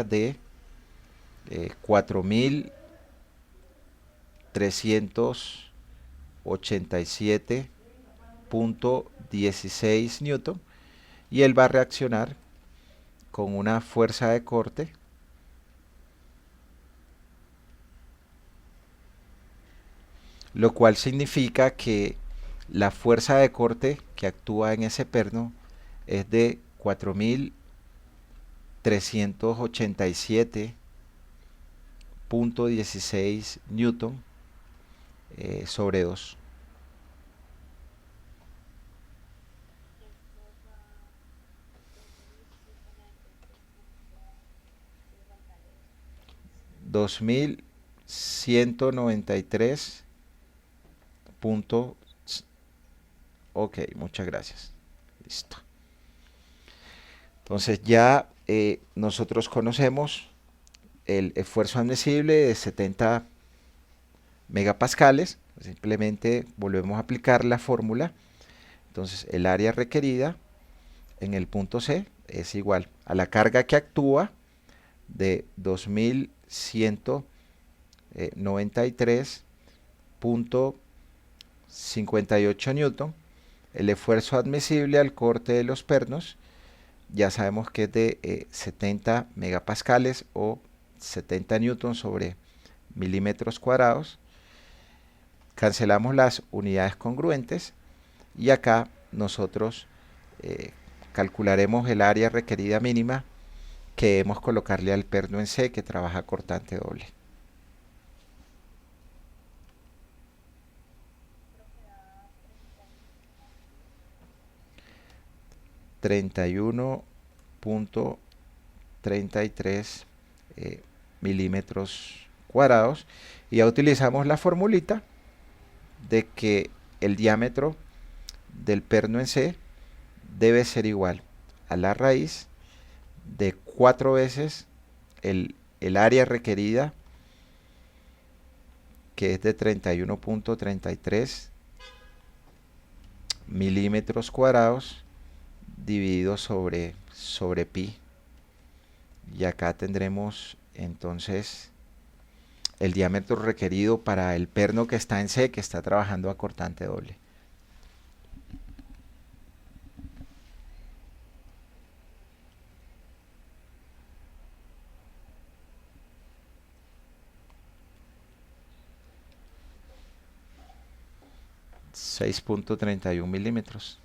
de 4.387.16 newton, y él va a reaccionar con una fuerza de corte lo cual significa que la fuerza de corte que actúa en ese perno es de 4.387.16 newton sobre 2. Punto. Ok, muchas gracias. Listo. Entonces ya nosotros conocemos el esfuerzo admisible de 70 megapascales. Simplemente volvemos a aplicar la fórmula. Entonces el área requerida en el punto C es igual a la carga que actúa de 2193.58 newton. El esfuerzo admisible al corte de los pernos ya sabemos que es de 70 megapascales o 70 newton sobre milímetros cuadrados. Cancelamos las unidades congruentes y acá nosotros calcularemos el área requerida mínima que debemos colocarle al perno en C que trabaja cortante doble. .33 milímetros cuadrados, y ya utilizamos la formulita de que el diámetro del perno en C debe ser igual a la raíz de 4 veces el área requerida, que es de 31.33 milímetros cuadrados, dividido sobre pi. Y acá tendremos entonces el diámetro requerido para el perno que está en C, que está trabajando a cortante doble. .31 milímetros.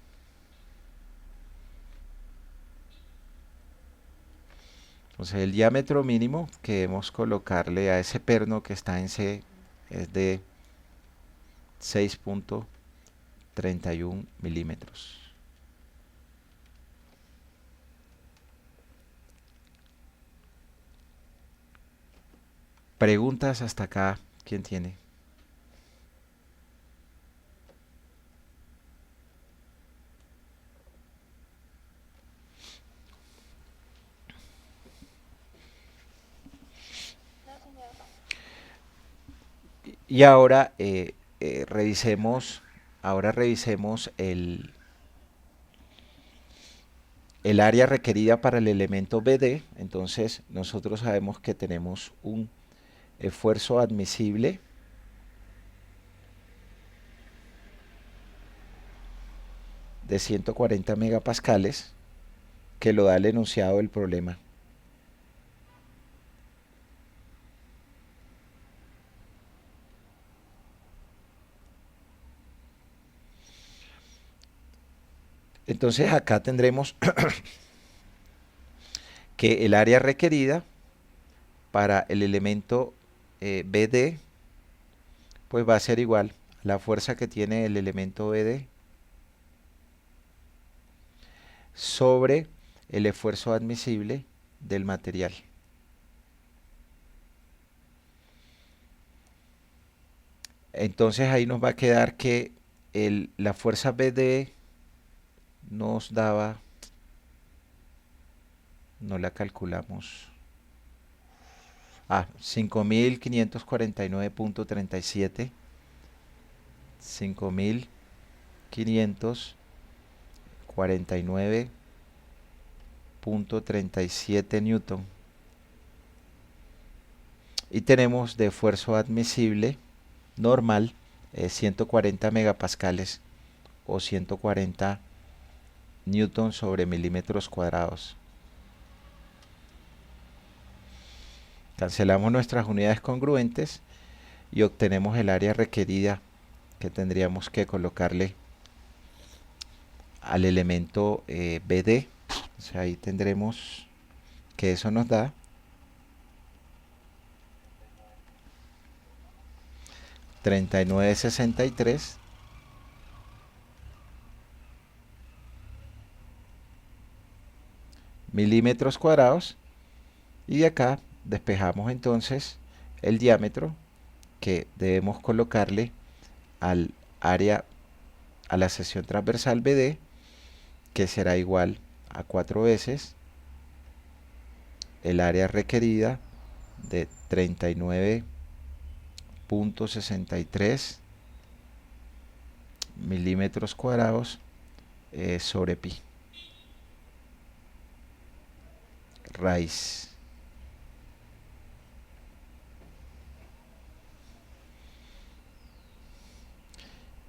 Entonces el diámetro mínimo que debemos colocarle a ese perno que está en C es de 6.31 milímetros. Preguntas hasta acá, ¿quién tiene? Y ahora revisemos el área requerida para el elemento BD. Entonces nosotros sabemos que tenemos un esfuerzo admisible de 140 megapascales que lo da el enunciado del problema. Entonces acá tendremos que el área requerida para el elemento BD pues va a ser igual a la fuerza que tiene el elemento BD sobre el esfuerzo admisible del material. Entonces ahí nos va a quedar que la fuerza BD nos daba, no la calculamos, 5.549.37, 5.549.37 newton. Y tenemos de esfuerzo admisible normal 140 megapascales o 140 newton sobre milímetros cuadrados. Cancelamos nuestras unidades congruentes y obtenemos el área requerida que tendríamos que colocarle al elemento BD. O sea, ahí tendremos que eso nos da 3963 milímetros cuadrados, y de acá despejamos entonces el diámetro que debemos colocarle al área, a la sección transversal BD, que será igual a 4 veces el área requerida de 39.63 milímetros cuadrados sobre pi raíz.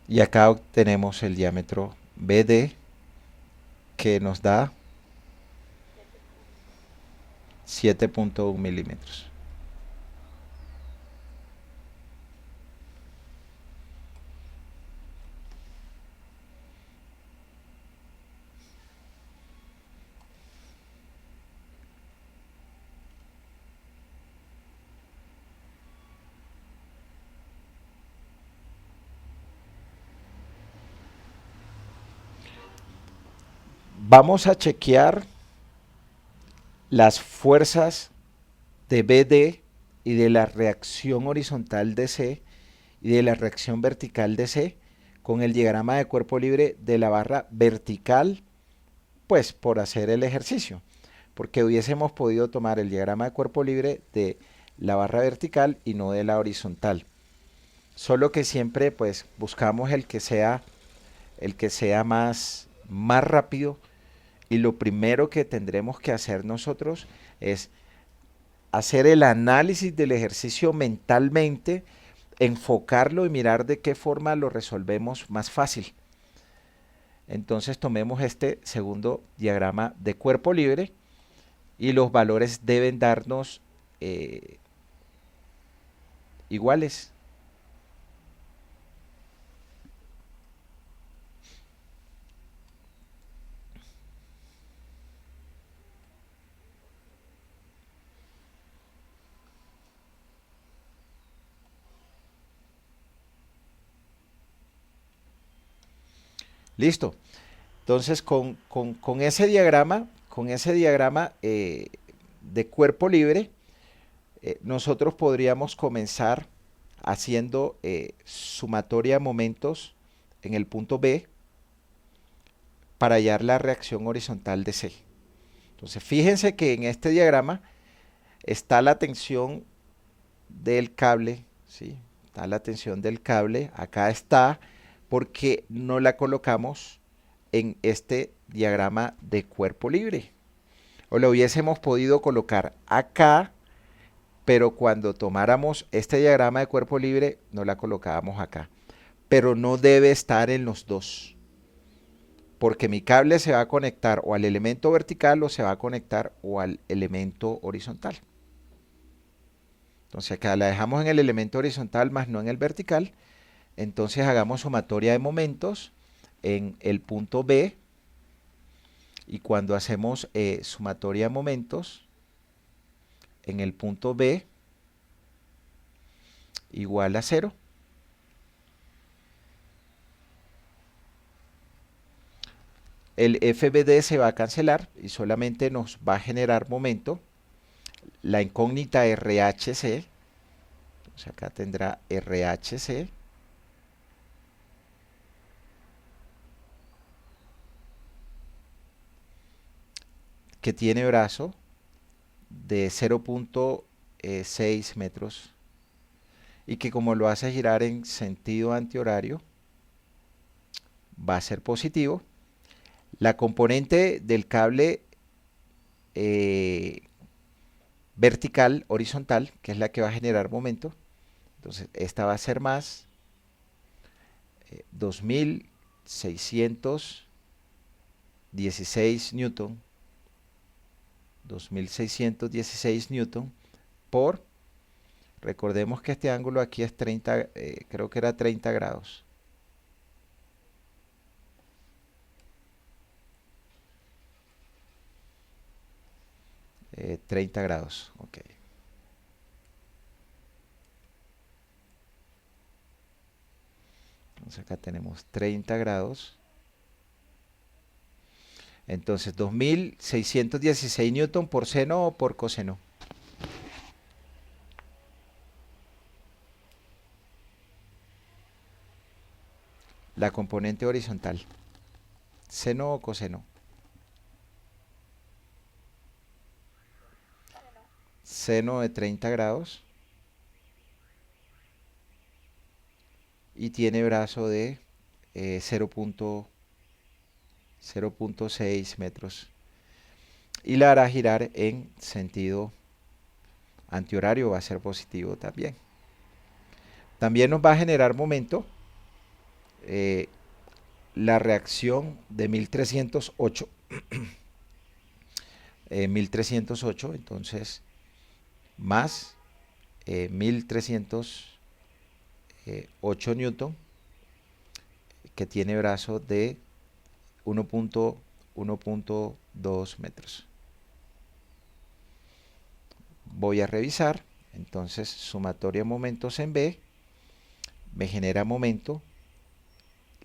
Y acá obtenemos el diámetro BD, que nos da 7.1 milímetros. Vamos a chequear las fuerzas de BD y de la reacción horizontal DC y de la reacción vertical DC con el diagrama de cuerpo libre de la barra vertical, pues por hacer el ejercicio, porque hubiésemos podido tomar el diagrama de cuerpo libre de la barra vertical y no de la horizontal. Solo que siempre pues buscamos el que sea más rápido, y lo primero que tendremos que hacer nosotros es hacer el análisis del ejercicio mentalmente, enfocarlo y mirar de qué forma lo resolvemos más fácil. Entonces tomemos este segundo diagrama de cuerpo libre y los valores deben darnos iguales. Listo. Entonces con ese diagrama, de cuerpo libre, nosotros podríamos comenzar haciendo sumatoria de momentos en el punto B para hallar la reacción horizontal de C. Entonces fíjense que en este diagrama está la tensión del cable, ¿sí? Está la tensión del cable, acá está, porque no la colocamos en este diagrama de cuerpo libre. O lo hubiésemos podido colocar acá, pero cuando tomáramos este diagrama de cuerpo libre, no la colocábamos acá. Pero no debe estar en los dos, porque mi cable se va a conectar o al elemento vertical o se va a conectar o al elemento horizontal. Entonces acá la dejamos en el elemento horizontal más no en el vertical. Entonces hagamos sumatoria de momentos en el punto B, y cuando hacemos sumatoria de momentos en el punto B igual a 0, el FBD se va a cancelar y solamente nos va a generar momento la incógnita RHC. O sea, acá tendrá RHC que tiene brazo de 0.6 metros y que como lo hace girar en sentido antihorario va a ser positivo. La componente del cable vertical, horizontal, que es la que va a generar momento, entonces esta va a ser más 2616 newton, 2616 newton por, recordemos que este ángulo aquí es 30, creo que era 30 grados. 30 grados, ok. Entonces acá tenemos 30 grados. Entonces 2616 newton por seno o por coseno. La componente horizontal. ¿Seno o coseno? Seno de 30 grados. Y tiene brazo de 0.6 metros. Y la hará girar en sentido antihorario, va a ser positivo también. También nos va a generar momento la reacción de 1308. 1308, entonces más 1308 newton, que tiene brazo de 1.2 metros. Voy a revisar, entonces sumatoria de momentos en B me genera momento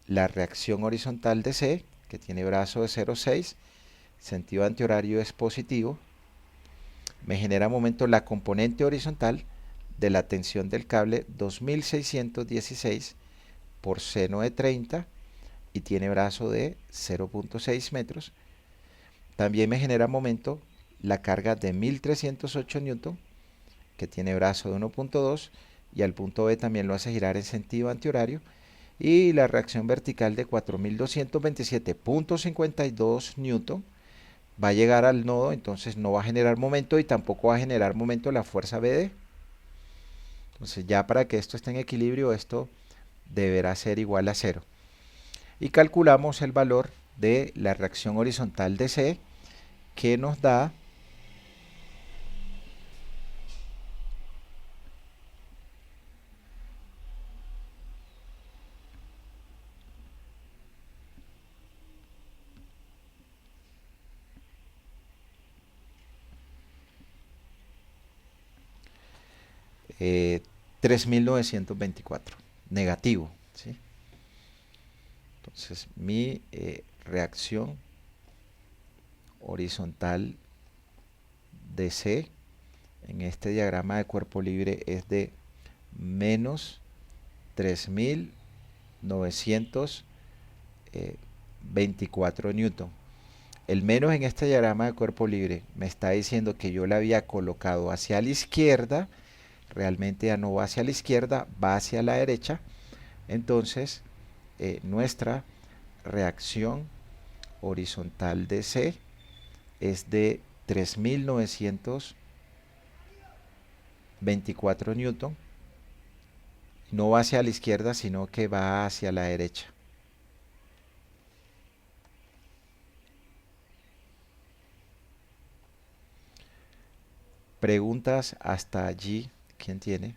la reacción horizontal de C, que tiene brazo de 0.6, sentido antihorario es positivo, me genera momento la componente horizontal de la tensión del cable 2616 por seno de 30 y tiene brazo de 0.6 metros. También me genera momento la carga de 1308 newton, que tiene brazo de 1.2 y al punto B también lo hace girar en sentido antihorario, y la reacción vertical de 4227.52 newton va a llegar al nodo, entonces no va a generar momento y tampoco va a generar momento la fuerza BD. Entonces ya para que esto esté en equilibrio, esto deberá ser igual a 0. Y calculamos el valor de la reacción horizontal de C, que nos da 3924, negativo, ¿sí? Entonces mi reacción horizontal de C en este diagrama de cuerpo libre es de menos 3924 newton. El menos en este diagrama de cuerpo libre me está diciendo que yo la había colocado hacia la izquierda, realmente ya no va hacia la izquierda, va hacia la derecha. Entonces nuestra reacción horizontal de C es de 3924 newton. No va hacia la izquierda, sino que va hacia la derecha. Preguntas hasta allí, ¿quién tiene?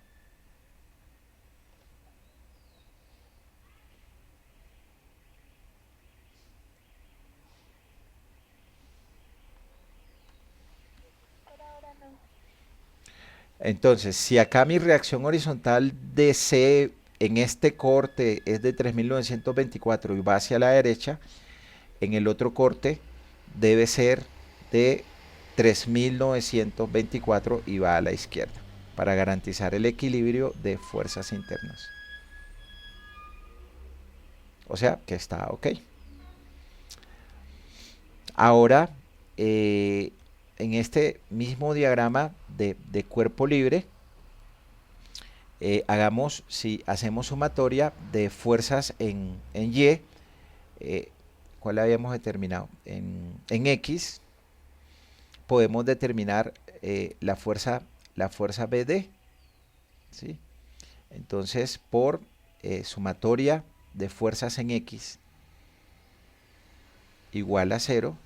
Entonces, si acá mi reacción horizontal de C en este corte es de 3924 y va hacia la derecha, en el otro corte debe ser de 3924 y va a la izquierda, para garantizar el equilibrio de fuerzas internas. O sea, que está ok. Ahora en este mismo diagrama de cuerpo libre, si hacemos sumatoria de fuerzas en Y, ¿cuál habíamos determinado? En X, podemos determinar la fuerza BD, ¿sí? Entonces, por sumatoria de fuerzas en X igual a 0,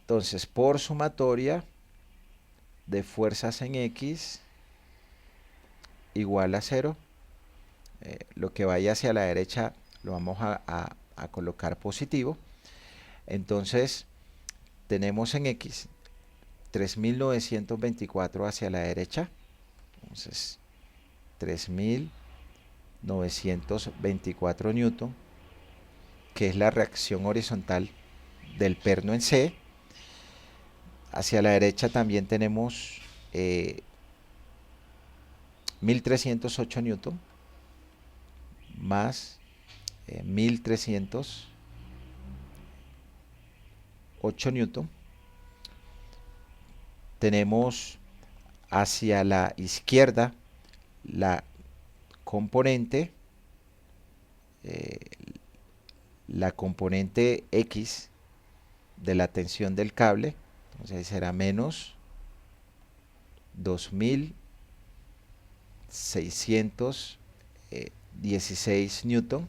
entonces por sumatoria de fuerzas en X igual a 0, lo que vaya hacia la derecha lo vamos a colocar positivo. Entonces tenemos en X 3924 hacia la derecha, entonces 3924 newton, que es la reacción horizontal del perno en C. Hacia la derecha también tenemos 1308 newton más 1308 newton. Tenemos hacia la izquierda la componente X de la tensión del cable, entonces será menos 2616 newton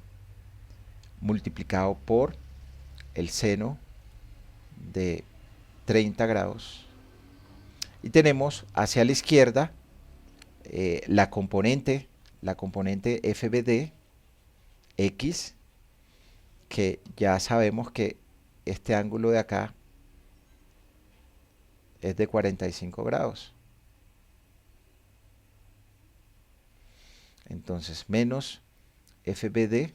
multiplicado por el seno de 30 grados. Y tenemos hacia la izquierda la componente FBD X, que ya sabemos que este ángulo de acá es de 45 grados. Entonces, menos FBD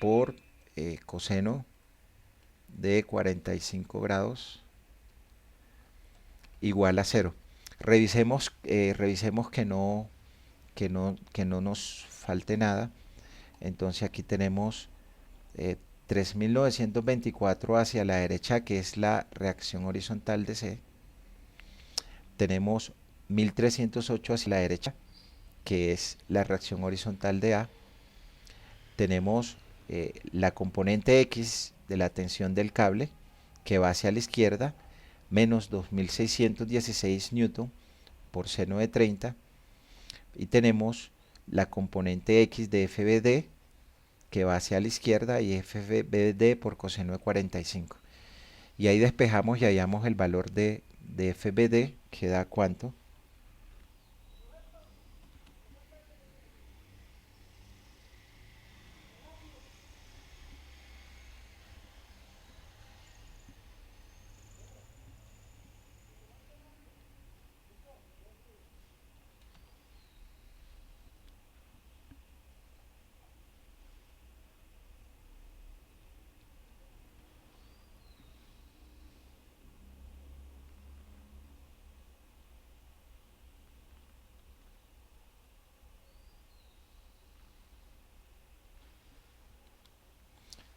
por coseno de 45 grados igual a 0. Revisemos que no nos falte nada. Entonces aquí tenemos 3924 hacia la derecha, que es la reacción horizontal de C. Tenemos 1308 hacia la derecha, que es la reacción horizontal de A. Tenemos la componente X de la tensión del cable, que va hacia la izquierda, menos 2616 newton por seno de 30. Y tenemos la componente X de FBD, que va hacia la izquierda, y FBD por coseno de 45. Y ahí despejamos y hallamos el valor de FBD, que da ¿cuánto?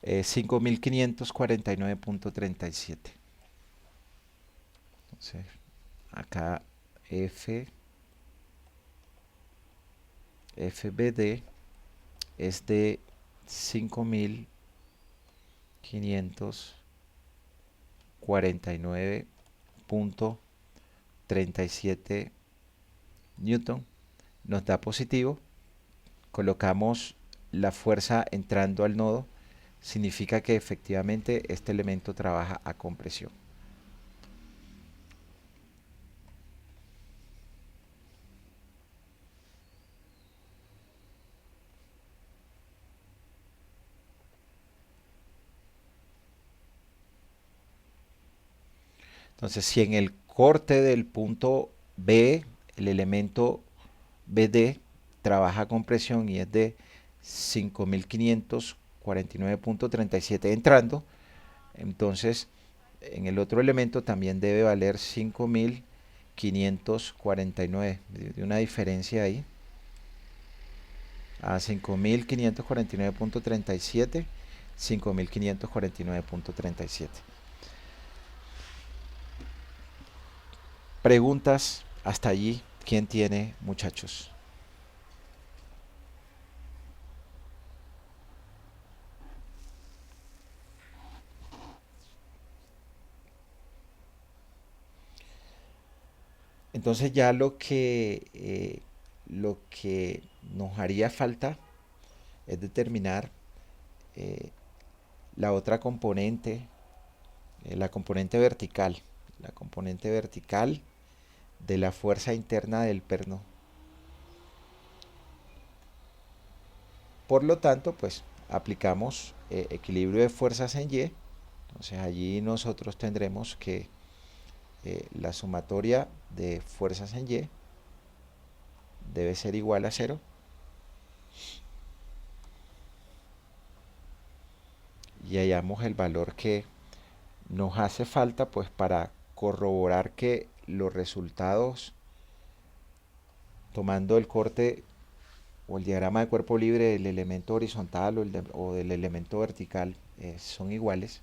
Eh, 5549.37. Entonces, acá FBD es de 5549.37 newton. Nos da positivo. Colocamos la fuerza entrando al nodo. Significa que efectivamente este elemento trabaja a compresión. Entonces, si en el corte del punto B, el elemento BD trabaja con presión y es de 5549 5.549.37 entrando. Entonces, en el otro elemento también debe valer 5.549, de una diferencia ahí, a 5.549.37, 5.549.37. Preguntas hasta allí. ¿Quién tiene, muchachos? Entonces ya lo que nos haría falta es determinar eh, la otra componente, la componente vertical. La componente vertical de la fuerza interna del perno. Por lo tanto, pues aplicamos equilibrio de fuerzas en Y. Entonces allí nosotros tendremos que la sumatoria de fuerzas en Y debe ser igual a 0. Y hallamos el valor que nos hace falta pues para corroborar que los resultados, tomando el corte o el diagrama de cuerpo libre del elemento horizontal o del elemento vertical, son iguales.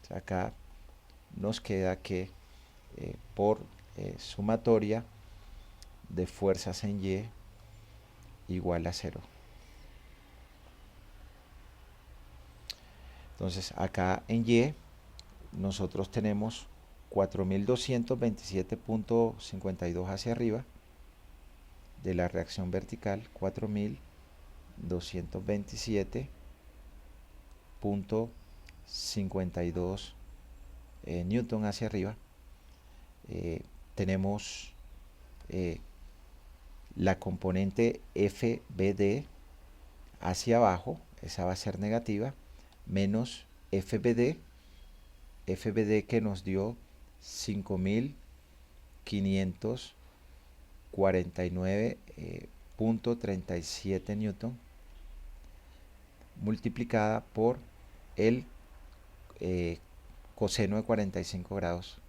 O sea, acá nos queda que por sumatoria de fuerzas en Y igual a 0. Entonces acá en Y nosotros tenemos 4.227.52 hacia arriba de la reacción vertical, 4.227.52 newton hacia arriba. Tenemos la componente FBD hacia abajo, esa va a ser negativa, menos FBD que nos dio 5.549.37 newton, multiplicada por el coseno de 45 grados.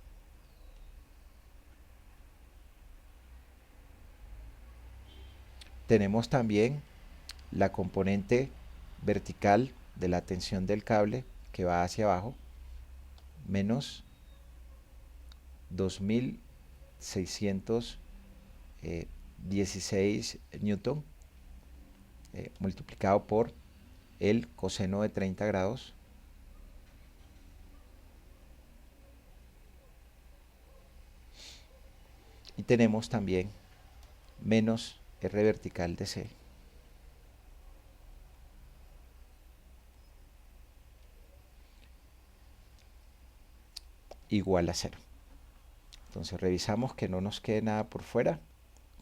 Tenemos también la componente vertical de la tensión del cable que va hacia abajo, menos 2.616 newton, multiplicado por el coseno de 30 grados. Y tenemos también menos R vertical de C igual a 0. Entonces revisamos que no nos quede nada por fuera.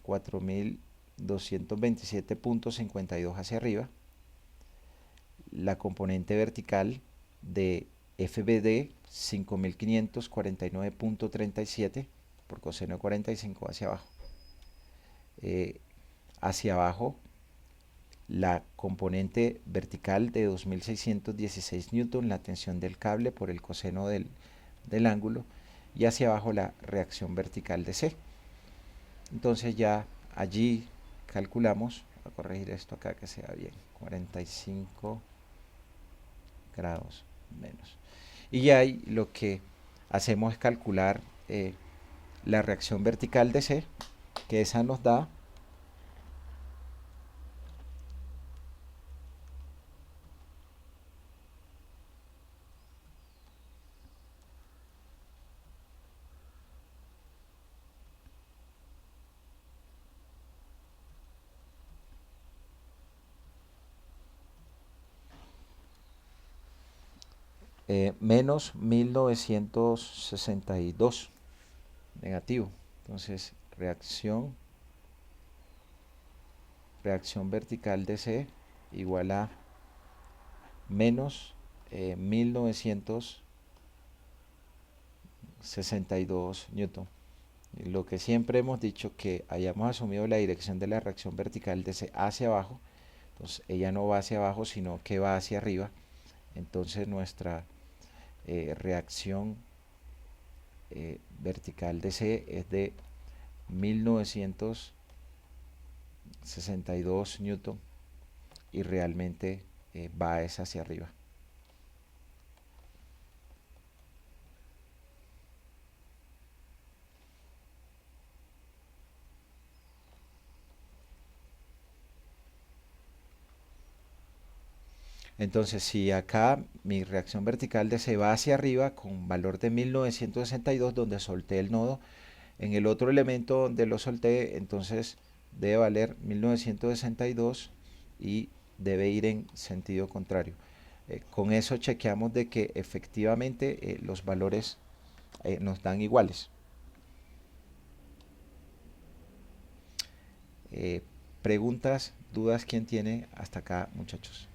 4.227.52 hacia arriba. La componente vertical de FBD 5.549.37 por coseno de 45 hacia abajo. Hacia abajo la componente vertical de 2.616 newton, la tensión del cable por el coseno del ángulo, y hacia abajo la reacción vertical de C. Entonces ya allí calculamos, voy a corregir esto acá que sea bien, 45 grados menos. Y ya ahí lo que hacemos es calcular la reacción vertical de C, que esa nos da menos 1962 negativo. Entonces reacción vertical de C igual a menos 1962 newton. Lo que siempre hemos dicho, que hayamos asumido la dirección de la reacción vertical de C hacia abajo, Entonces ella no va hacia abajo, sino que va hacia arriba. Entonces nuestra reacción vertical de C es de 1962 newton y realmente va es hacia arriba. Entonces, si acá mi reacción vertical de C va hacia arriba con valor de 1962 donde solté el nodo, en el otro elemento donde lo solté, entonces debe valer 1962 y debe ir en sentido contrario. Con eso chequeamos de que efectivamente los valores nos dan iguales. Preguntas, dudas, ¿quién tiene hasta acá, muchachos?